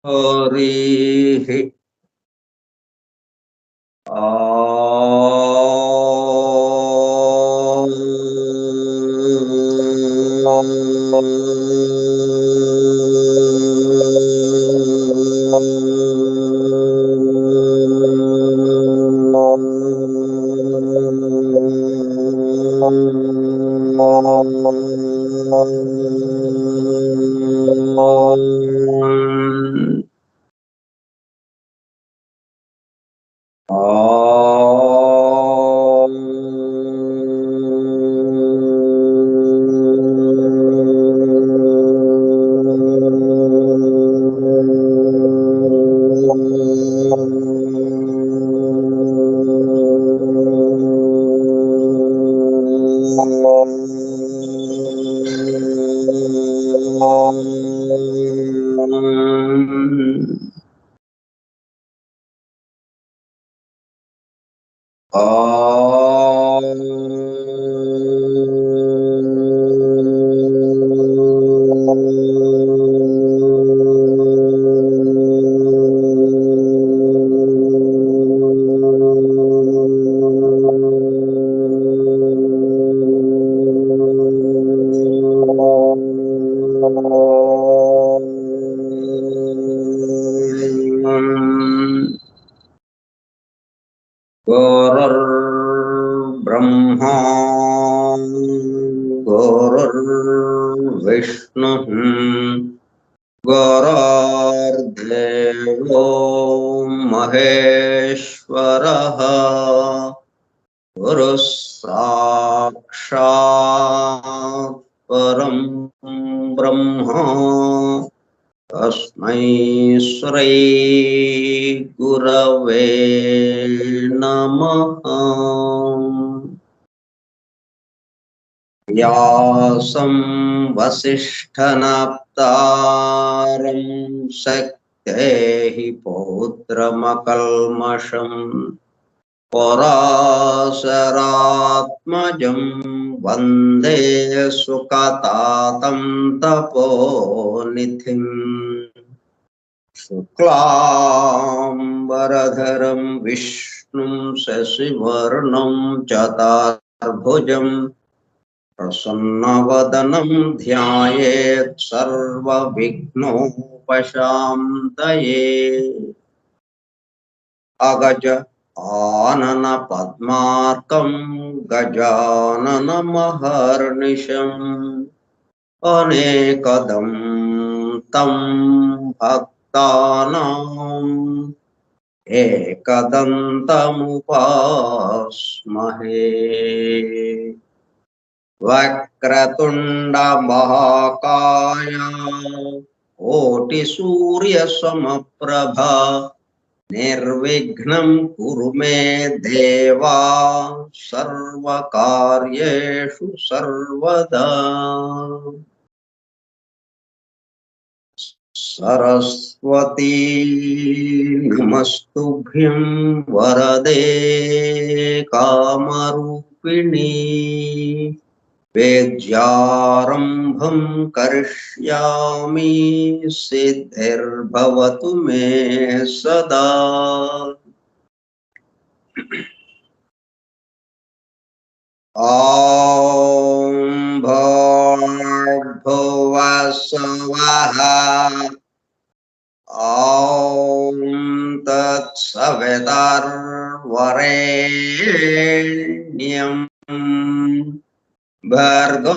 హరిః గురుర్బ్రహ్మా గురుర్విష్ణుః గురుర్దేవో మహేశ్వరః గురుః సాక్షాత్ పరం బ్రహ్మ తస్మై శ్రీ గురవే నమః. వ్యాసం వసిష్ఠనప్తారం శక్తేః పౌత్రమకల్మషం పరాశరాత్మజం వందే సుఖతాతం తపోనిధిం. శుక్లాంబరధరం విష్ణుం శశివర్ణం చతుర్భుజం ప్రసన్నవదనం ధ్యాయేత్ సర్వవిఘ్నోపశాంతయే. అగజ ఆనన పద్మార్కం గజాననమహర్నిశం అనేకదం తం భక్తానాం ఏకదంతముపాస్మహే. వక్రతుండ మహాకాయ కోటి సూర్య సమప్రభ నిర్విఘ్నం కురు మే దేవా సర్వకార్యేషు సర్వదా. సరస్వతీ నమస్తుభ్యం వరదే కామరూపిణి వేద్యారంభం కరిష్యామి సిద్ధిర్భవతు మే సదా. ఓం భూర్భువస్సువః ఓం తత్సవితుర్వరేణ్యం భర్గో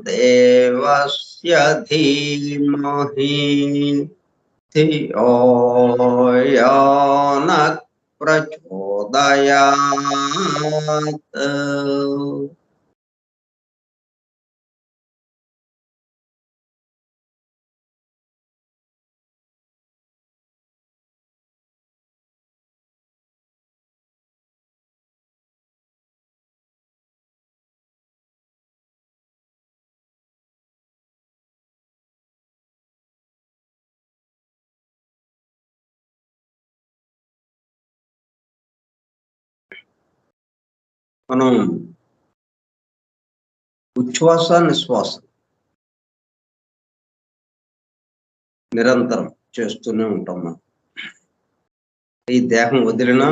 దేవస్య ధీమహి ధియో యో నః ప్రచోదయాత్. మనం ఉచ్ఛ్వాస నిశ్వాస నిరంతరం చేస్తూనే ఉంటాం మనం. ఈ దేహం వదిలిన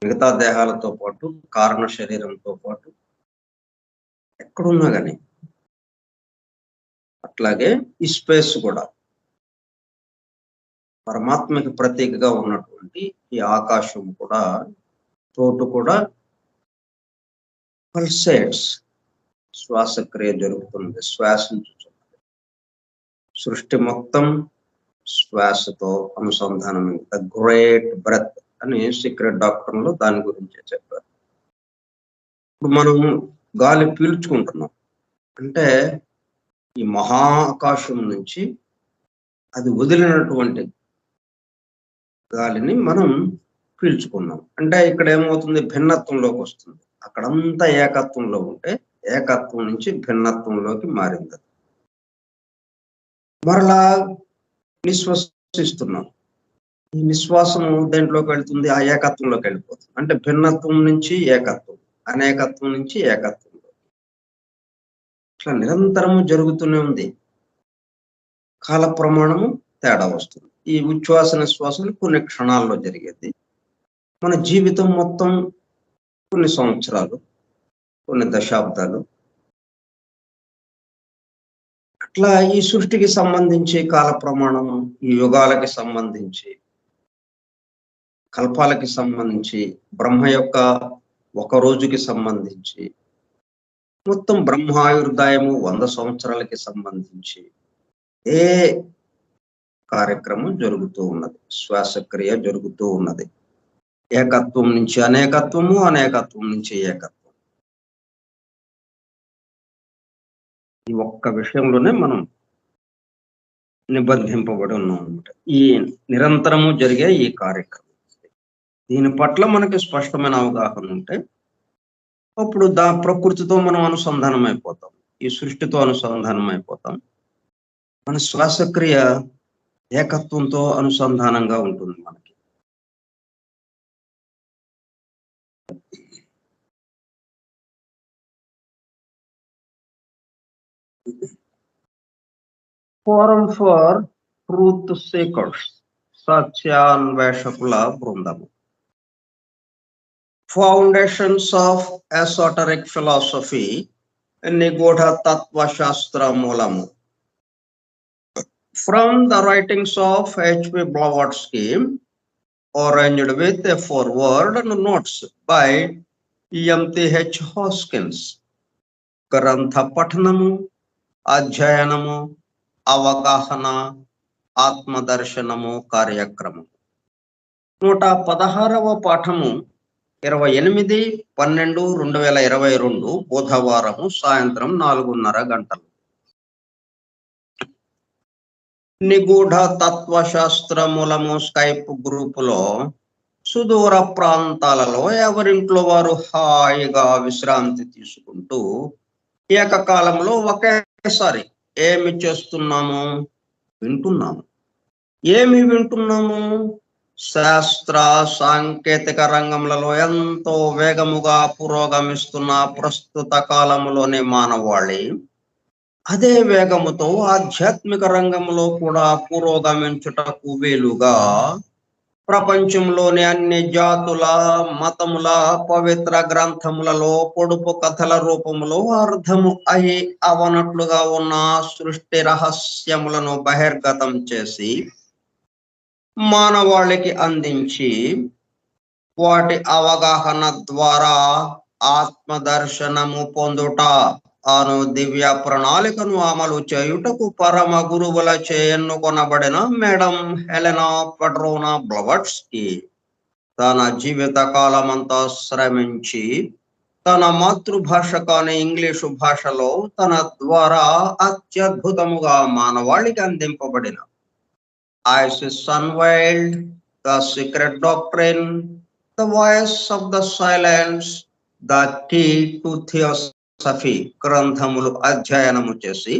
మిగతా దేహాలతో పాటు కారణ శరీరంతో పాటు ఎక్కడున్నా కానీ అట్లాగే ఈ స్పేస్ కూడా పరమాత్మకి ప్రతీకగా ఉన్నటువంటి ఈ ఆకాశం కూడా చోటు కూడా పల్సేట్స్, శ్వాసక్రియ జరుగుతుంది, శ్వాసించుచున్నది. సృష్టి మొత్తం శ్వాసతో అనుసంధానమైంది. ద గ్రేట్ బ్రెత్ అని సీక్రెట్ డాక్టర్లు దాని గురించే చెప్పారు. ఇప్పుడు మనం గాలి పీల్చుకుంటున్నాం అంటే ఈ మహాకాశం నుంచి అది వదిలినటువంటి గాలిని మనం పీల్చుకున్నాం అంటే ఇక్కడ ఏమవుతుంది, భిన్నత్వంలోకి వస్తుంది. అక్కడంతా ఏకత్వంలో ఉంటే ఏకత్వం నుంచి భిన్నత్వంలోకి మారింది. మరలా నిశ్వసిస్తున్నాం, ఈ నిశ్వాసము దేంట్లోకి వెళ్తుంది, ఆ ఏకత్వంలోకి వెళ్ళిపోతుంది. అంటే భిన్నత్వం నుంచి ఏకత్వం, అనేకత్వం నుంచి ఏకత్వంలో ఇట్లా నిరంతరము జరుగుతూనే ఉంది. కాల ప్రమాణము తేడా వస్తుంది. ఈ ఉచ్ఛ్వాస నిశ్వాసాలు కొన్ని క్షణాల్లో జరిగేది. మన జీవితం మొత్తం కొన్ని సంవత్సరాలు, కొన్ని దశాబ్దాలు. అట్లా ఈ సృష్టికి సంబంధించి కాల ప్రమాణము, ఈ యుగాలకి సంబంధించి, కల్పాలకి సంబంధించి, బ్రహ్మ యొక్క ఒక రోజుకి సంబంధించి, మొత్తం బ్రహ్మాయుర్దాయము 100 సంవత్సరాలకి సంబంధించి ఏ కార్యక్రమం జరుగుతూ ఉన్నది, శ్వాసక్రియ జరుగుతూ ఉన్నది. ఏకత్వం నుంచి అనేకత్వము, అనేకత్వం నుంచి ఏకత్వం. ఈ ఒక్క విషయంలోనే మనం నిబంధింపబడి ఉన్నాం అనమాట. ఈ నిరంతరము జరిగే ఈ కార్యక్రమం, దీని పట్ల మనకి స్పష్టమైన అవగాహన ఉంటే అప్పుడు ప్రకృతితో మనం అనుసంధానం అయిపోతాం, ఈ సృష్టితో అనుసంధానం అయిపోతాం. మన శ్వాసక్రియ ఏకత్వంతో అనుసంధానంగా ఉంటుంది మనకి. ఫోరం ఫర్ ట్రూత్ సీకర్స్, సత్యాన్వేషకుల బృందము. ఫౌండేషన్స్ ఆఫ్ ఎసోటరిక్ ఫిలాసఫీ, నిగూఢ తత్వశాస్త్ర మూలము. From the writings of H.P. Blavatsky, arranged with a foreword and notes by M.T.H. Hoskins. గ్రంథ పఠనము, అధ్యయనము, అవగాహన, ఆత్మదర్శనము కార్యక్రమం. 116వ పాఠము 28/12/2022 బుధవారము సాయంత్రం 4:30 గంటలు. నిగూఢ తత్వశాస్త్ర మూలము స్కైప్ గ్రూపులో సుదూర ప్రాంతాలలో ఎవరింట్లో వారు హాయిగా విశ్రాంతి తీసుకుంటూ ఏకకాలంలో ఒకేసారి ఏమి చేస్తున్నాము, వింటున్నాము. ఏమి వింటున్నాము? శాస్త్ర సాంకేతిక రంగములలో ఎంతో వేగముగా పురోగమిస్తున్న ప్రస్తుత కాలంలోని మానవాళి అదే వేగముతో ఆధ్యాత్మిక రంగంలో కూడా పురోగమించుటకు వీలుగా ప్రపంచంలోని అన్ని జాతుల, మతముల పవిత్ర గ్రంథములలో పొడుపు కథల రూపములో అర్థము అయి అవనట్లుగా ఉన్న సృష్టి రహస్యములను బహిర్గతం చేసి మానవాళికి అందించి వాటి అవగాహన ద్వారా ఆత్మదర్శనము పొందుట అను దివ్య ప్రణాళికను అమలు చేయుటకు పరమ గురువులచే ఎన్నుకొనబడిన మేడం హెలెనా పెడ్రోనా బ్లవట్స్కీ తన జీవిత కాలమంతా శ్రమించి తన మాతృభాష కాని ఇంగ్లీషు భాషలో తన ద్వారా అత్యద్భుతముగా మానవాళికి అందింపబడిన Isis Unveiled, The Secret Doctrine, The Voice of the Silence, The Key to Theosophy గ్రంథములు అధ్యయనము చేసి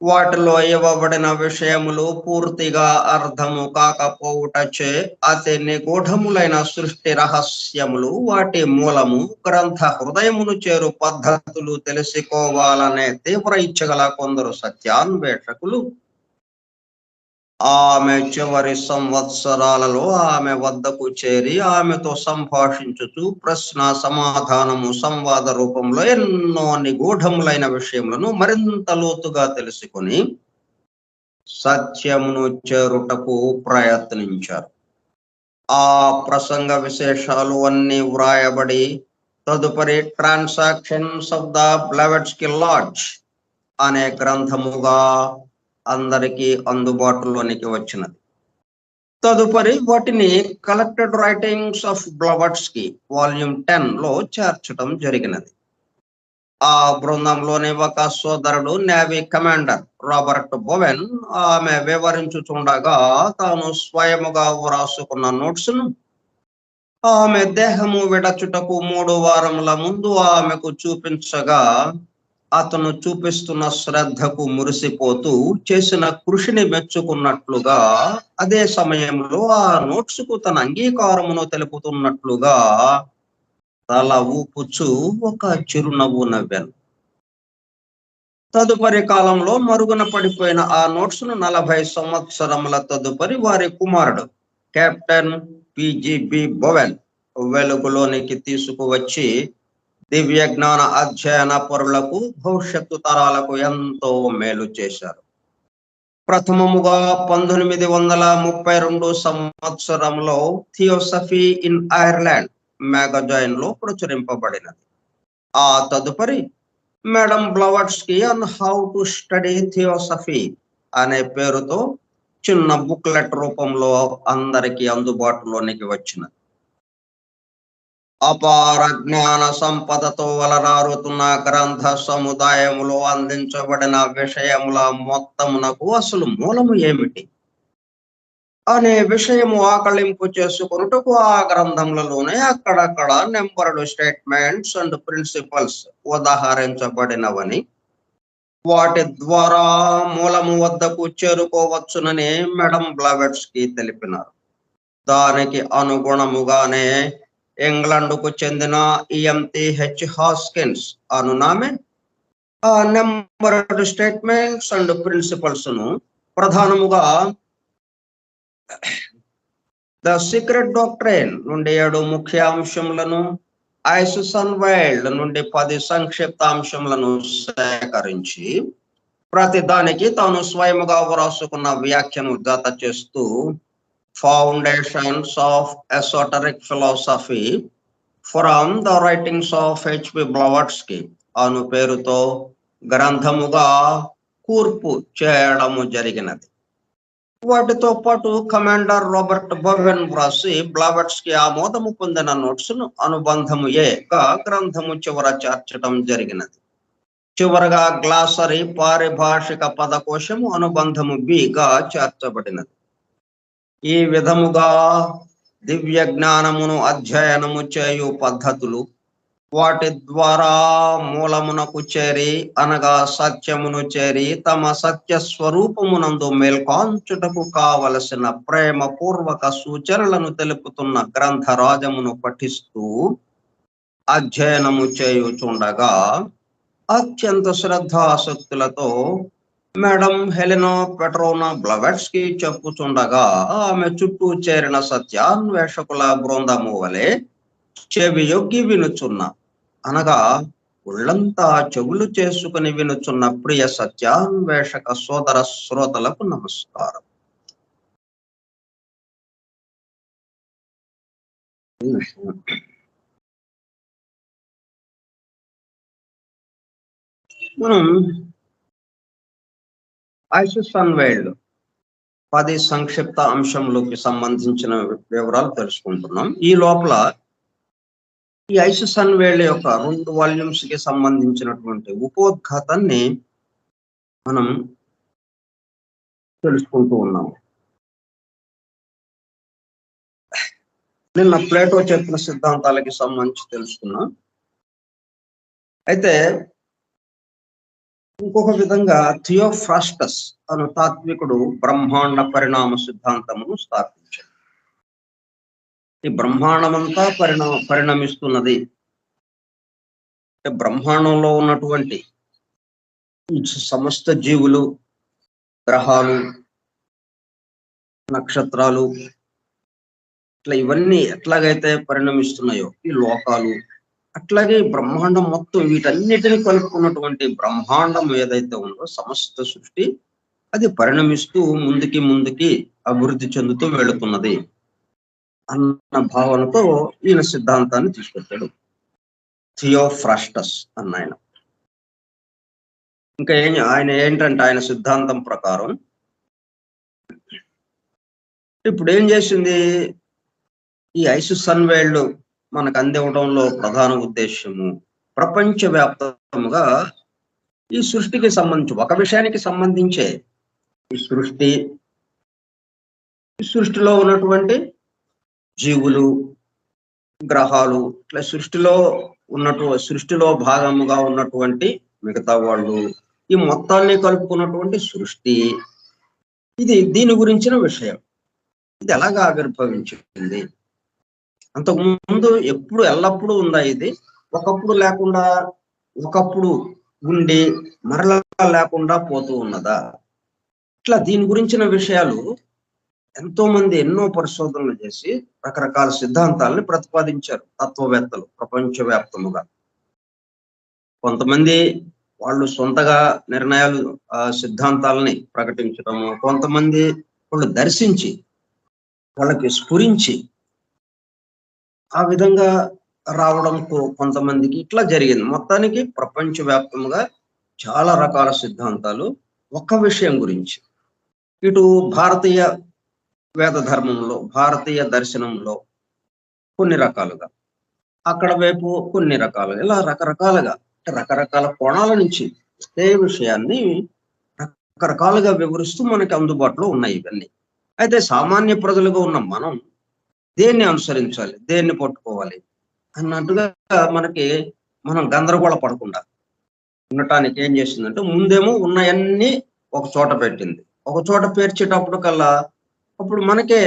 వాటిలో ఇవ్వబడిన విషయములు పూర్తిగా అర్థము కాకపోవుటచే అతి నిగూఢములైన సృష్టి రహస్యములు, వాటి మూలము, గ్రంథ హృదయమును చేరు పద్ధతులు తెలుసుకోవాలనే తీవ్ర ఇచ్చగల కొందరు సత్యాన్వేషకులు ఆమె చివరి సంవత్సరాలలో ఆమె వద్దకు చేరి ఆమెతో సంభాషించుచు ప్రశ్న సమాధానము సంవాద రూపంలో ఎన్నో నిగూఢములైన విషయములను మరింత లోతుగా తెలుసుకొని సత్యమును చేరుటకు ప్రయత్నించారు. ఆ ప్రసంగ విశేషాలు అన్ని వ్రాయబడి తదుపరి transactions of the Blavatsky LADS అనే గ్రంథముగా అందరికీ అందుబాటులోనికి వచ్చినది. తదుపరి వాటిని collected writings of Blavatsky volume 10 లో చేర్చడం జరిగినది. ఆ బృందంలోని ఒక సోదరుడు నేవీ కమాండర్ రాబర్ట్ బోవెన్ ఆమె వివరించుచుండగా తాను స్వయముగా వ్రాసుకున్న నోట్స్ ను ఆమె దేహము విడచుటకు 3 వారముల ముందు ఆమెకు చూపించగా అతను చూపిస్తున్న శ్రద్ధకు మురిసిపోతూ చేసిన కృషిని మెచ్చుకున్నట్లుగా అదే సమయంలో ఆ నోట్స్ కు తన అంగీకారమును తెలుపుతున్నట్లుగా తల ఊపుచు ఒక చిరునవ్వు నవ్వాను. తదుపరి కాలంలో మరుగున పడిపోయిన ఆ నోట్స్ ను 40 సంవత్సరముల తదుపరి వారి కుమారుడు కెప్టెన్ పిజిబి బోవెన్ వెలుగులోనికి తీసుకువచ్చి దివ్య జ్ఞాన అధ్యయన పరులకు భవిష్యత్తు తరాలకు ఎంతో మేలు చేశారు. ప్రథమముగా 1932 సంవత్సరంలో థియోసఫీ ఇన్ ఐర్లాండ్ మ్యాగజైన్ లో ప్రచురింపబడినది. ఆ తదుపరి madam Blavatsky on how to study theosophy అనే పేరుతో చిన్న బుక్లెట్ రూపంలో అందరికీ అందుబాటులోనికి వచ్చినది. అపార జ్ఞాన సంపదతో వలరారుతున్న గ్రంథ సముదాయములో అందించబడిన విషయముల మొత్తమునకు అసలు మూలము ఏమిటి అనే విషయము ఆకళింపు చేసుకొనుటకు ఆ గ్రంథములలోనే అక్కడక్కడ నెంబర్డ్ స్టేట్మెంట్స్ అండ్ ప్రిన్సిపల్స్ ఉదాహరించబడినవని వాటి ద్వారా మూలము వద్దకు చేరుకోవచ్చునని మేడం బ్లెవెట్స్కీ తెలిపినారు. దానికి అనుగుణముగానే ఇంగ్లాండ్కు చెందిన EMTH హాస్కిన్స్ అనునామె ఆ నెంబర్డ్ స్టేట్మెంట్స్ అండ్ ప్రిన్సిపల్స్ ను ప్రధానముగా ద సీక్రెట్ డాక్ట్రైన్ నుండి 7 ముఖ్య అంశములను, ఐసన్ వైల్డ్ నుండి 10 సంక్షిప్త అంశములను సేకరించి ప్రతి దానికి తాను స్వయముగా వ్రాసుకున్న వ్యాఖ్యను జత చేస్తూ foundations of esoteric philosophy from the writings of H.P. Blavatsky అను పేరుతో గ్రంథముగా కూర్పు చేయడము జరిగినది. వాటితో పాటు కమాండర్ రాబర్ట్ బోవెన్ వ్రాసి బ్లెవెట్స్కీ ఆమోదము పొందిన నోట్స్ ను అనుబంధము ఏగా గ్రంథము చివర చేర్చడం జరిగినది. చివరగా గ్లాసరీ పారిభాషిక పదకోశము అనుబంధము బిగా చేర్చబడినది. ఈ విధముగా దివ్య జ్ఞానమును అధ్యయనము చేయు పద్ధతులు, వాటి ద్వారా మూలమునకు చేరి అనగా సత్యమును చేరి తమ సత్య స్వరూపమునందు మేల్కాంచుటకు కావలసిన ప్రేమ పూర్వక సూచనలను తెలుపుతున్న గ్రంథరాజమును పఠిస్తూ అధ్యయనము చేయుచుండగా అత్యంత శ్రద్ధాసక్తులతో మేడం హెలెనా పెట్రోనా బ్లెవెట్స్కీ చెప్పుచుండగా ఆమె చుట్టూ చేరిన సత్యాన్వేషకుల బృందము వలె చెవియొగ్గి వినుచున్న అనగా ఒళ్ళంతా చెవులు చేసుకుని వినుచున్న ప్రియ సత్యాన్వేషక సోదర శ్రోతలకు నమస్కారం. మనం ఐసన్ వైల్డ్ 10 సంక్షిప్త అంశంలోకి సంబంధించిన వివరాలు తెలుసుకుంటున్నాం. ఈ లోపల ఈ ఐసన్ వైల్డ్ యొక్క 2 వాల్యూమ్స్ కి సంబంధించినటువంటి ఉపోద్ఘాతాన్ని మనం తెలుసుకుంటూ ఉన్నాము. నిన్న ప్లేటో చెప్పిన సిద్ధాంతాలకి సంబంధించి తెలుసుకున్నాం. అయితే ఇంకొక విధంగా థియోఫ్రాస్టస్ అను తాత్వికుడు బ్రహ్మాండ పరిణామ సిద్ధాంతమును స్థాపించాడు. ఈ బ్రహ్మాండమంతా పరిణమిస్తున్నది. బ్రహ్మాండంలో ఉన్నటువంటి సమస్త జీవులు, గ్రహాలు, నక్షత్రాలు, ఇట్లా ఇవన్నీ ఎట్లాగైతే పరిణమిస్తున్నాయో ఈ లోకాలు, అట్లాగే బ్రహ్మాండం మొత్తం వీటన్నిటిని కలుపుకున్నటువంటి బ్రహ్మాండం ఏదైతే ఉందో సమస్త సృష్టి అది పరిణమిస్తూ ముందుకి ముందుకి అభివృద్ధి చెందుతూ వెళుతున్నది అన్న భావనతో ఈయన సిద్ధాంతాన్ని తీసుకొచ్చాడు. థియోఫ్రాస్టస్ అన్న ఆయన. ఇంకా ఆయన ఏంటంటే ఆయన సిద్ధాంతం ప్రకారం ఇప్పుడు ఏం చేసింది ఈ ఐసిస్ సన్వేళ్లు మనకు అందివ్వడంలో ప్రధాన ఉద్దేశము ప్రపంచవ్యాప్తముగా ఈ సృష్టికి సంబంధించి ఒక విషయానికి సంబంధించే ఈ సృష్టిలో ఉన్నటువంటి జీవులు, గ్రహాలు, ఇట్లా సృష్టిలో భాగముగా ఉన్నటువంటి మిగతా వాళ్ళు, ఈ మొత్తాన్ని కలుపుకున్నటువంటి సృష్టి, దీని గురించిన విషయం. ఇది ఎలాగా ఆవిర్భవించింది, అంతకుముందు ఎల్లప్పుడూ ఉందా ఇది, ఒకప్పుడు లేకుండా ఒకప్పుడు ఉండి మరలా లేకుండా పోతూ ఉన్నదా, ఇట్లా దీని గురించిన విషయాలు ఎంతో మంది ఎన్నో పరిశోధనలు చేసి రకరకాల సిద్ధాంతాలను ప్రతిపాదించారు తత్వవేత్తలు ప్రపంచవ్యాప్తముగా. కొంతమంది వాళ్ళు సొంతగా నిర్ణయాలు సిద్ధాంతాలని ప్రకటించడము, కొంతమంది వాళ్ళు దర్శించి వాళ్ళకి స్ఫురించి ఆ విధంగా రావడం కొంతమందికి ఇట్లా జరిగింది. మొత్తానికి ప్రపంచవ్యాప్తంగా చాలా రకాల సిద్ధాంతాలు ఒక విషయం గురించి, ఇటు భారతీయ వేద ధర్మంలో భారతీయ దర్శనంలో కొన్ని రకాలుగా, అక్కడ వైపు కొన్ని రకాలుగా, ఇలా రకరకాల కోణాల నుంచి ఒకే విషయాన్ని రకరకాలుగా వివరిస్తూ మనకి అందుబాటులో ఉన్నాయి ఇవన్నీ. అయితే సామాన్య ప్రజలుగా ఉన్న మనం దేన్ని అనుసరించాలి, దేన్ని పట్టుకోవాలి అన్నట్టుగా మనం గందరగోళ పడకుండా ఉండటానికి ఏం చేసిందంటే ముందేమో ఉన్నాయన్నీ ఒక చోట పెట్టింది. ఒక చోట పేర్చేటప్పుడు కల్లా అప్పుడు మనకే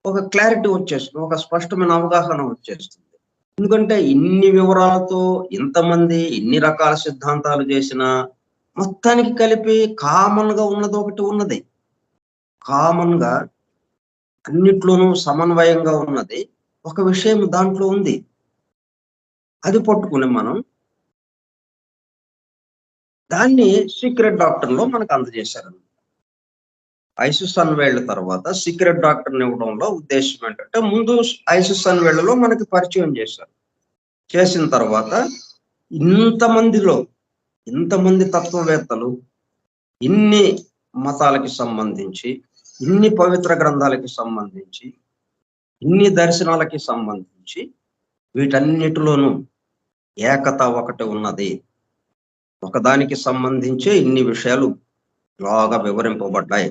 ఒక క్లారిటీ వచ్చేస్తుంది, ఒక స్పష్టమైన అవగాహన వచ్చేస్తుంది. ఎందుకంటే ఇన్ని వివరాలతో ఇంతమంది ఇన్ని రకాల సిద్ధాంతాలు చేసిన మొత్తానికి కలిపి కామన్ గా ఉన్నది, కామన్ గా అన్నిట్లోనూ సమన్వయంగా ఉన్నది ఒక విషయం దాంట్లో ఉంది. అది పట్టుకుని మనం దాన్ని సీక్రెట్ డాక్టర్ లో మనకు అందజేశారు. ఐసిస్ సన్వేళ్ల తర్వాత సీక్రెట్ డాక్టర్ ఇవ్వడంలో ఉద్దేశం ఏంటంటే ముందు ఐసిస్ సన్వేళ్లలో మనకి పరిచయం చేశారు. చేసిన తర్వాత ఇంతమంది తత్వవేత్తలు ఇన్ని మతాలకి సంబంధించి, ఇన్ని పవిత్ర గ్రంథాలకి సంబంధించి, ఇన్ని దర్శనాలకి సంబంధించి వీటన్నిటిలోనూ ఏకత ఒకటి ఉన్నది, ఒకదానికి సంబంధించే ఇన్ని విషయాలు బాగా వివరింపబడ్డాయి.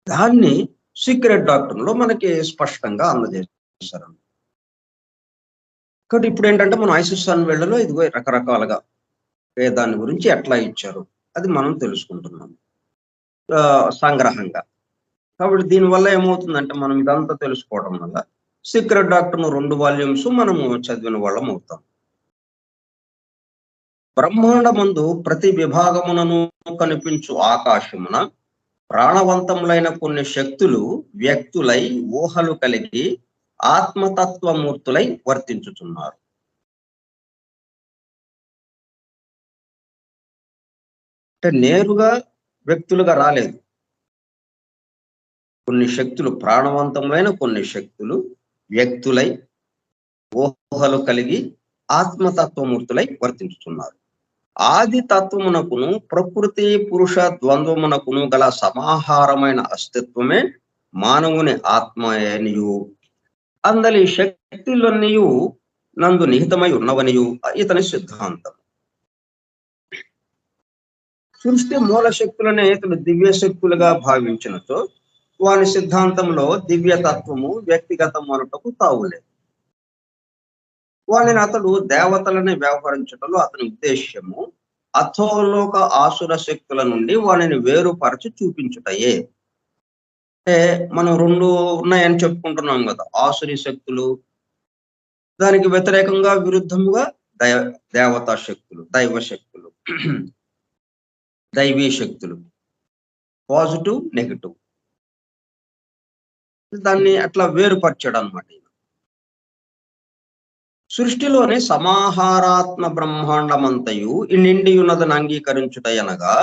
దాన్ని సీక్రెట్ డాక్టర్లో మనకి స్పష్టంగా అందజేశారు. కాబట్టి ఇప్పుడు ఏంటంటే మనం ఐసిస్ సన్వేళ్లలో ఇదిగో రకరకాలుగా వేదాన్ని గురించి ఎట్లా ఇచ్చారు అది మనం తెలుసుకుంటున్నాం సంగ్రహంగా. కాబట్టి దీనివల్ల ఏమవుతుందంటే మనం ఇదంతా తెలుసుకోవడం వల్ల సీక్రెట్ డాక్టర్ను 2 వాల్యూమ్స్ మనము చదివిన వాళ్ళం అవుతాం. బ్రహ్మాండమందు ప్రతి విభాగమునను కనిపించు ఆకాశమున ప్రాణవంతములైన కొన్ని శక్తులు వ్యక్తులై ఊహలు కలిగి ఆత్మతత్వమూర్తులై వర్తించుతున్నారు. అంటే నేరుగా వ్యక్తులుగా రాలేదు. కొన్ని శక్తులు ప్రాణవంతములైన కొన్ని శక్తులు వ్యక్తులై ఊహలు కలిగి ఆత్మతత్వమూర్తులై వర్తించుతున్నారు. ఆది తత్వమునకును ప్రకృతి పురుష ద్వంద్వమునకును గల సమాహారమైన అస్తిత్వమే మానవుని ఆత్మయనియు అందలి శక్తులన్నయు నందు నిహితమై ఉన్నవనియు ఇతని సిద్ధాంతం. సృష్టి మూల శక్తులనే ఇతడు దివ్య శక్తులుగా భావించినతో వాని సిద్ధాంతంలో దివ్యతత్వము వ్యక్తిగతం అనుటకు తావులేదు. వానిని అతడు దేవతలని వ్యవహరించడంలో అతని ఉద్దేశ్యము అథోలోక ఆసుర శక్తుల నుండి వానిని వేరుపరచి చూపించుటయే. అంటే మనం 2 ఉన్నాయని చెప్పుకుంటున్నాం కదా, ఆసురి శక్తులు, దానికి వ్యతిరేకంగా విరుద్ధముగా దేవతా శక్తులు, దైవ శక్తులు, దైవీ శక్తులు. Positive, negative. దాన్ని అట్లా వేరుపరచాడు అనమాట. సృష్టిలోని సమాహారాత్మ బ్రహ్మాండమంతయు ఈ నిండి ఉన్నదని అంగీకరించుటయనగా,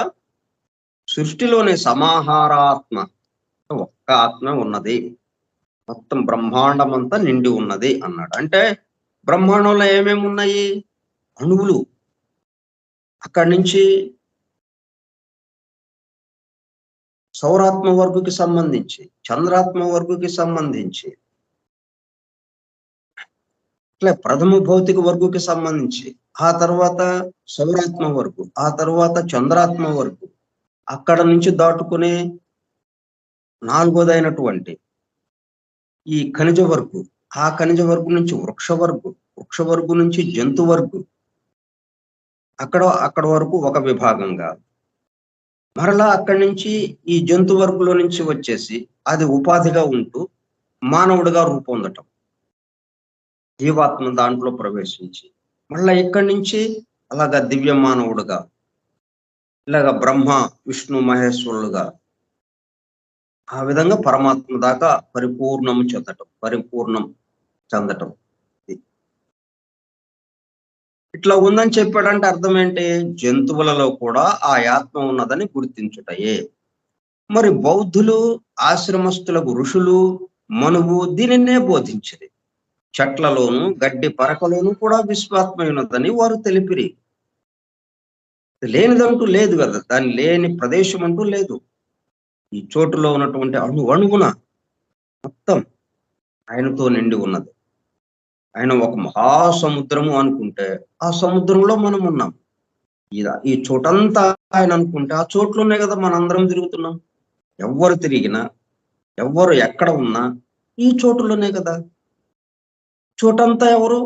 సృష్టిలోని సమాహారాత్మ ఒక్క ఆత్మ ఉన్నది, మొత్తం బ్రహ్మాండం అంతా నిండి ఉన్నది అన్నాడు. అంటే బ్రహ్మాండంలో ఏమేమి ఉన్నాయి? అణువులు. అక్కడి నుంచి సౌరాత్మ వర్గుకి సంబంధించి, చంద్రాత్మ వర్గుకి సంబంధించి, ఇట్లా ప్రథమ భౌతిక వర్గుకి సంబంధించి, ఆ తర్వాత సౌరాత్మ వర్గు, ఆ తర్వాత చంద్రాత్మ వర్గు, అక్కడ నుంచి దాటుకునే నాలుగోదైనటువంటి ఈ ఖనిజ వర్గు, ఆ ఖనిజ వర్గు నుంచి వృక్ష వర్గు, వృక్ష వర్గు నుంచి జంతు వర్గు, అక్కడ వరకు ఒక విభాగంగా, మరలా అక్కడి నుంచి ఈ జంతు వర్గులో నుంచి వచ్చేసి అది ఉపాధిగా ఉంటూ మానవుడిగా రూపొందటం, జీవాత్మ దాంట్లో ప్రవేశించి, మళ్ళా ఇక్కడి నుంచి అలాగా దివ్య మానవుడుగా, ఇలాగ బ్రహ్మ విష్ణు మహేశ్వరులుగా, ఆ విధంగా పరమాత్మ దాకా పరిపూర్ణం చెందటం. ఇట్లా ఉందని చెప్పాడంటే అర్థం ఏంటి? జంతువులలో కూడా ఆ ఆత్మ ఉన్నదని గుర్తించుటయే. మరి బౌద్ధులు, ఆశ్రమస్థులకు ఋషులు, మనువు దీనినే బోధించిరి. చెట్లలోను గడ్డి పరకలోను కూడా విశ్వాత్మ ఉన్నదని వారు తెలిపిరి. లేనిదంటూ లేదు కదా, దాని లేని ప్రదేశం అంటూ లేదు. ఈ చోటులో ఉన్నటువంటి అణువున మొత్తం ఆయనతో నిండి ఉన్నది. ఆయన ఒక మహాసముద్రము అనుకుంటే ఆ సముద్రంలో మనం ఉన్నాం. ఈ చోటంతా ఆయన అనుకుంటే ఆ చోట్లోనే కదా మనందరం తిరుగుతున్నాం. ఎవ్వరు తిరిగినా, ఎవ్వరు ఎక్కడ ఉన్నా ఈ చోటులోనే కదా. చోటంతా ఎవరు?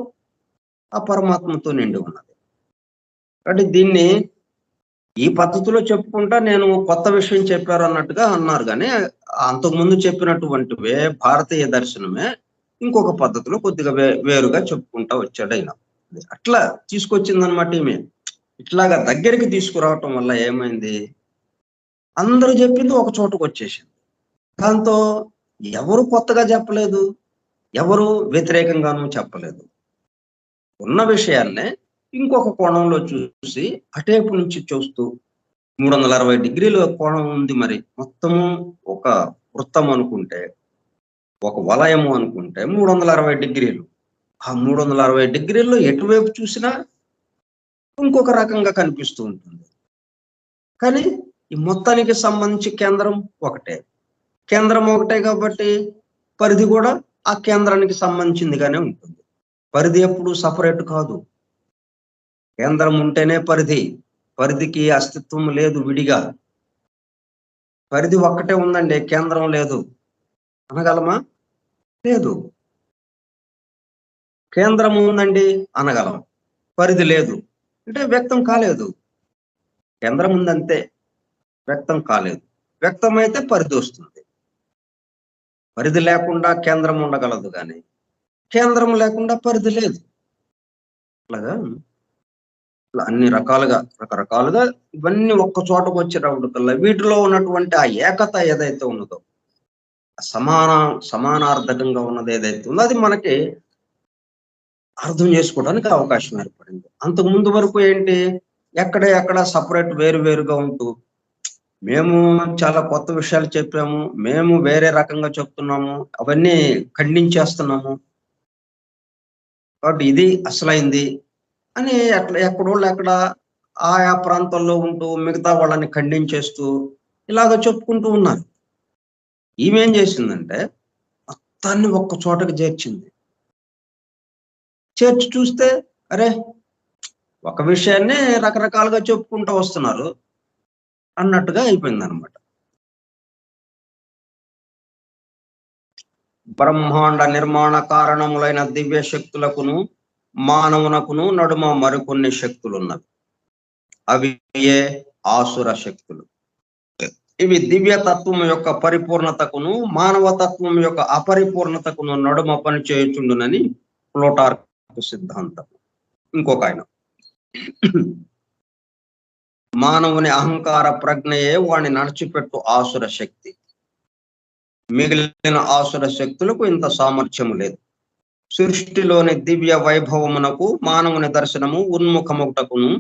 ఆ పరమాత్మతో నిండి ఉన్నది. కాబట్టి దీన్ని ఈ పద్ధతిలో చెప్పుకుంటా నేను కొత్త విషయం చెప్పారు అన్నట్టుగా అన్నారు. కానీ అంతకుముందు చెప్పినటువంటివే భారతీయ దర్శనమే ఇంకొక పద్ధతిలో కొద్దిగా వేరుగా చెప్పుకుంటా వచ్చాడు ఆయన. అట్లా తీసుకొచ్చిందనమాట ఈమె. ఇట్లాగా దగ్గరికి తీసుకురావటం వల్ల ఏమైంది? అందరూ చెప్పింది ఒక చోటకు వచ్చేసింది. దాంతో ఎవరు కొత్తగా చెప్పలేదు, ఎవరు వ్యతిరేకంగానూ చెప్పలేదు. ఉన్న విషయాన్నే ఇంకొక కోణంలో చూసి అటేపు నుంచి చూస్తూ 360 డిగ్రీల కోణం ఉంది. మరి మొత్తము ఒక వృత్తం అనుకుంటే, ఒక వలయము అనుకుంటే 360 డిగ్రీలు. ఆ 360 డిగ్రీల్లో ఎటువైపు చూసినా ఇంకొక రకంగా కనిపిస్తూ ఉంటుంది. కానీ ఈ మొత్తానికి సంబంధించి కేంద్రం ఒకటే. కేంద్రం ఒకటే కాబట్టి పరిధి కూడా ఆ కేంద్రానికి సంబంధించిందిగానే ఉంటుంది. పరిధి ఎప్పుడు సపరేట్ కాదు. కేంద్రం ఉంటేనే పరిధి. పరిధికి అస్తిత్వం లేదు విడిగా. పరిధి ఒక్కటే ఉందండి, కేంద్రం లేదు అనగలమా? లేదు. కేంద్రం ఉందండి అనగలం, పరిధి లేదు అంటే వ్యక్తం కాలేదు. కేంద్రం ఉందంతే, వ్యక్తం కాలేదు. వ్యక్తమైతే పరిధి వస్తుంది. పరిధి లేకుండా కేంద్రం ఉండగలదు, కానీ కేంద్రం లేకుండా పరిధి లేదు. అలాగా అన్ని రకరకాలుగా ఇవన్నీ ఒక్క చోటకు వచ్చేటప్పటికల్లా వీటిలో ఉన్నటువంటి ఆ ఏకత ఏదైతే ఉన్నదో, సమానార్థకంగా ఉన్నది ఏదైతే ఉందో అది మనకి అర్థం చేసుకోవడానికి అవకాశం ఏర్పడింది. అంతకు ముందు వరకు ఏంటి, ఎక్కడ సపరేట్ వేరుగా ఉంటూ మేము చాలా కొత్త విషయాలు చెప్పాము, మేము వేరే రకంగా చెప్తున్నాము, అవన్నీ ఖండించేస్తున్నాము, కాబట్టి ఇది అసలైంది అని ఎక్కడోళ్ళు ఎక్కడ ఆయా ప్రాంతాల్లో ఉంటూ మిగతా వాళ్ళని ఖండించేస్తూ ఇలాగ చెప్పుకుంటూ ఉన్నారు. ఈమెం చేసిందంటే మొత్తాన్ని ఒక్క చోటకి చేర్చింది. చేర్చి చూస్తే అరే ఒక విషయాన్ని రకరకాలుగా చెప్పుకుంటూ వస్తున్నారు అన్నట్టుగా అయిపోయింది అనమాట. బ్రహ్మాండ నిర్మాణ కారణములైన దివ్య శక్తులకును మానవునకును నడుమ మరికొన్ని శక్తులున్నవి. అవి ఏ ఆసుర శక్తులు. ఇవి దివ్యతత్వం యొక్క పరిపూర్ణతకును మానవతత్వం యొక్క అపరిపూర్ణతకును నడుమ పనిచేయుచుండునని ప్లూటార్క్ సిద్ధాంతం. ఇంకొక ఆయన మానవుని అహంకార ప్రజ్ఞయే వాణ్ణి నడిచిపెట్టు ఆసుర శక్తి. మిగిలిన ఆసుర శక్తులకు ఇంత సామర్థ్యము లేదు. సృష్టిలోని దివ్య వైభవమునకు మానవుని దర్శనము ఉన్ముఖముటకును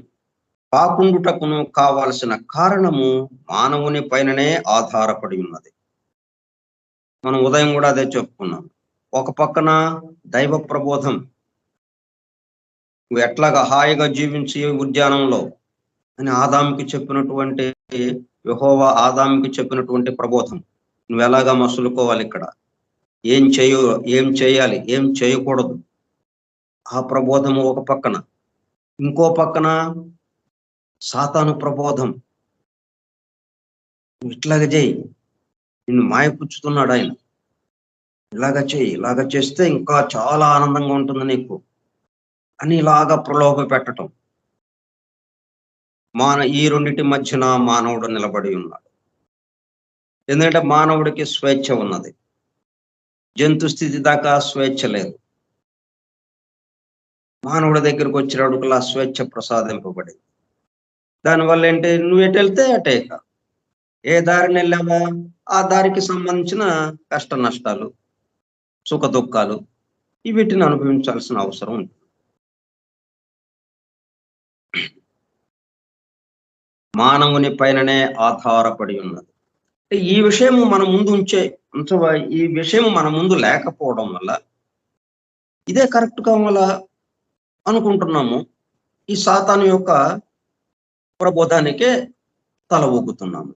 కాకుండుటకును కావాల్సిన కారణము మానవుని పైననే ఆధారపడి ఉన్నది. మనం ఉదయం కూడా అదే చెప్పుకున్నాం. ఒక పక్కన దైవ ప్రబోధం, నువ్వు ఎట్లాగా హాయిగా జీవించి ఉద్యానంలో అని ఆదాముకి చెప్పినటువంటి యెహోవా ఆదాముకి చెప్పినటువంటి ప్రబోధం, నువ్వు ఎలాగా మసులుకోవాలి, ఇక్కడ ఏం చేయాలి, ఏం చేయకూడదు, ఆ ప్రబోధము ఒక పక్కన. ఇంకో పక్కన సాతాను ప్రబోధం, నువ్వు ఇట్లాగ చేయి, నిన్ను మాయపుచ్చుతున్నాడు ఆయన, ఇలాగ చేయి, ఇలాగ చేస్తే ఇంకా చాలా ఆనందంగా ఉంటుంది నీకు అని ఇలాగా ప్రలోభ పెట్టటం. ఈ రెండిటి మధ్యన మానవుడు నిలబడి ఉన్నాడు. ఎందుకంటే మానవుడికి స్వేచ్ఛ ఉన్నది, జంతు స్థితి దాకా స్వేచ్ఛ లేదు. మానవుడి దగ్గరకు వచ్చినడుకులా స్వేచ్ఛ ప్రసాదింపబడింది. దానివల్ల ఏంటి, నువ్వు ఎటు వెళ్తే అటే, ఏ దారిని వెళ్ళావా ఆ దారికి సంబంధించిన కష్ట నష్టాలు, సుఖ దుఃఖాలు వీటిని అనుభవించాల్సిన అవసరం ఉంది. మానవుని పైననే ఆధారపడి ఉన్నది. ఈ విషయం మన ముందు ఈ విషయం మన ముందు లేకపోవడం వల్ల ఇదే కరెక్ట్ కావాల అనుకుంటున్నాము. ఈ సాతాను యొక్క ప్రబోధానికే తల ఊగుతున్నాము.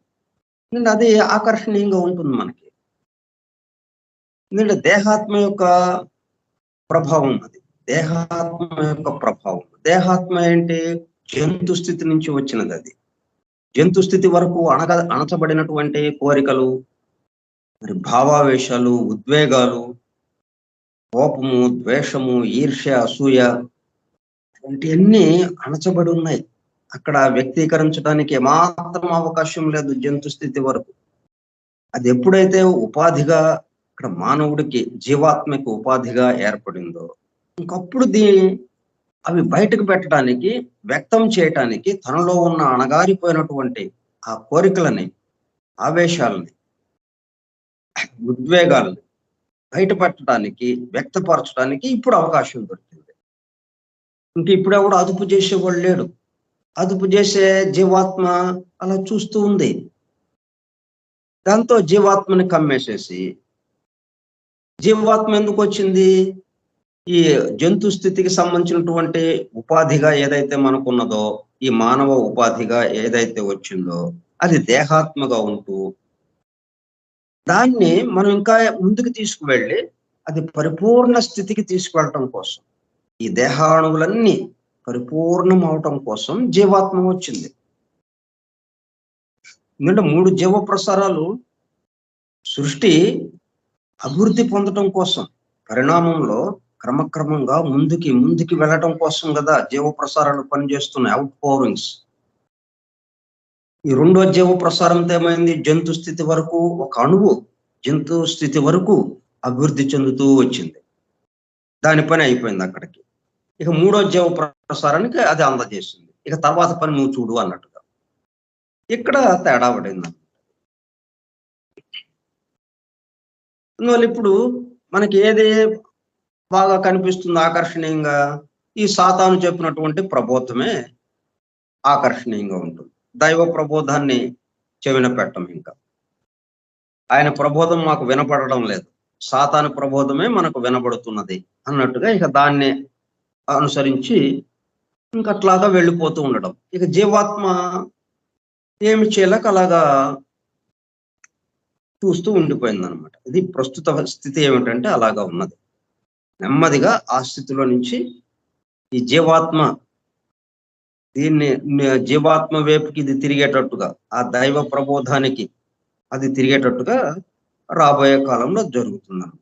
అది ఆకర్షణీయంగా ఉంటుంది మనకి. ఎందుకంటే దేహాత్మ యొక్క ప్రభావం అది. దేహాత్మ యొక్క ప్రభావం, దేహాత్మ ఏంటి, జంతు స్థితి నుంచి వచ్చినది. అది జంతు స్థితి వరకు అణచబడినటువంటి కోరికలు, మరి భావావేశాలు, ఉద్వేగాలు, కోపము, ద్వేషము, ఈర్ష్య, అసూయ ఇవన్నీ అణచబడి ఉన్నాయి. అక్కడ వ్యక్తీకరించడానికి ఏమాత్రం అవకాశం లేదు జంతు స్థితి వరకు. అది ఎప్పుడైతే ఉపాధిగా ఇక్కడ మానవుడికి, జీవాత్మకి ఉపాధిగా ఏర్పడిందో, ఇంకప్పుడు అవి బయటకు పెట్టడానికి, వ్యక్తం చేయటానికి, తనలో ఉన్న అణగారిపోయినటువంటి ఆ కోరికలని, ఆవేశాలని, ఉద్వేగాలని బయటపెట్టడానికి, వ్యక్తపరచడానికి ఇప్పుడు అవకాశం దొరికింది. ఇంక ఇప్పుడు ఎవడు అదుపు చేసేవాడు లేడు. అదుపు చేసే జీవాత్మ అలా చూస్తూ ఉంది. దాంతో జీవాత్మని కమ్మేసేసి, జీవాత్మ ఎందుకు వచ్చింది, ఈ జంతు స్థితికి సంబంధించినటువంటి ఉపాధిగా ఏదైతే మనకున్నదో, ఈ మానవ ఉపాధిగా ఏదైతే వచ్చిందో అది దేహాత్మగా ఉంటూ, దాన్ని మనం ఇంకా ముందుకు తీసుకువెళ్ళి అది పరిపూర్ణ స్థితికి తీసుకువెళ్ళటం కోసం, ఈ దేహాణువులన్నీ పరిపూర్ణం అవటం కోసం జీవాత్మ వచ్చింది. ఎందుకంటే 3 జీవ ప్రసారాలు సృష్టి అభివృద్ధి పొందటం కోసం, పరిణామంలో క్రమక్రమంగా ముందుకి వెళ్ళటం కోసం కదా జీవ ప్రసారాలు పనిచేస్తున్నాయి, అవుట్ పౌరింగ్స్. ఈ 2వ జీవ ప్రసారంతో ఏమైంది, జంతు స్థితి వరకు, ఒక అణువు జంతు స్థితి వరకు అభివృద్ధి చెందుతూ వచ్చింది, దాని పని అయిపోయింది అక్కడికి. ఇక 3వ జీవ ప్రసారానికి అది అందజేసింది, ఇక తర్వాత పని నువ్వు చూడు అన్నట్టుగా. ఇక్కడ తేడా పడింది. అందువల్ల ఇప్పుడు మనకి ఏది బాగా కనిపిస్తుంది ఆకర్షణీయంగా, ఈ సాతాను చెప్పినటువంటి ప్రబోధమే ఆకర్షణీయంగా ఉంటుంది. దైవ ప్రబోధాన్ని చెవిన పెట్టం, ఇంకా ఆయన ప్రబోధం మాకు వినపడడం లేదు, సాతాను ప్రబోధమే మనకు వినబడుతున్నది అన్నట్టుగా ఇక దాన్ని అనుసరించి ఇంకట్లాగా వెళ్ళిపోతూ ఉండడం. ఇక జీవాత్మ ఏమి చేయలేక అలాగా చూస్తూ ఉండిపోయింది అనమాట. ఇది ప్రస్తుత స్థితి ఏమిటంటే అలాగా ఉన్నది. నెమ్మదిగా ఆ స్థితిలో నుంచి ఈ జీవాత్మ వైపుకి ఇది తిరిగేటట్టుగా, ఆ దైవ ప్రబోధానికి అది తిరిగేటట్టుగా రాబోయే కాలంలో జరుగుతుంది అనమాట.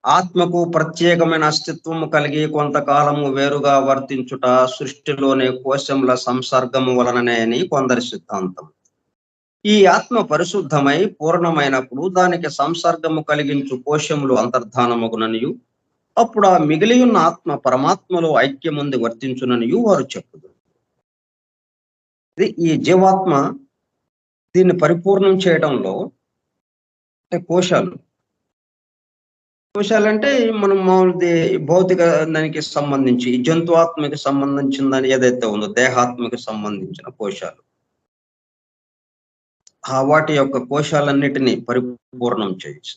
ఆత్మకు ప్రత్యేకమైన అస్తిత్వము కలిగి కొంతకాలము వేరుగా వర్తించుట సృష్టిలోని కోశముల సంసర్గము వలననే అని కొందరి సిద్ధాంతం. ఈ ఆత్మ పరిశుద్ధమై పూర్ణమైనప్పుడు దానికి సంసర్గము కలిగించు కోశములు అంతర్ధానమగుననియు, అప్పుడు ఆ మిగిలి ఉన్న ఆత్మ పరమాత్మలో ఐక్యముంది వర్తించుననియు వారు చెప్పుదురు. ఈ జీవాత్మ దీన్ని పరిపూర్ణం చేయడంలో అంటే కోశాలంటే మనం మామూలుది భౌతిక దానికి సంబంధించి జంతువాత్మకి సంబంధించిన దాని ఏదైతే ఉందో దేహాత్మకి సంబంధించిన కోశాలు వాటి యొక్క కోశాలన్నిటినీ పరిపూర్ణం చేయొచ్చు.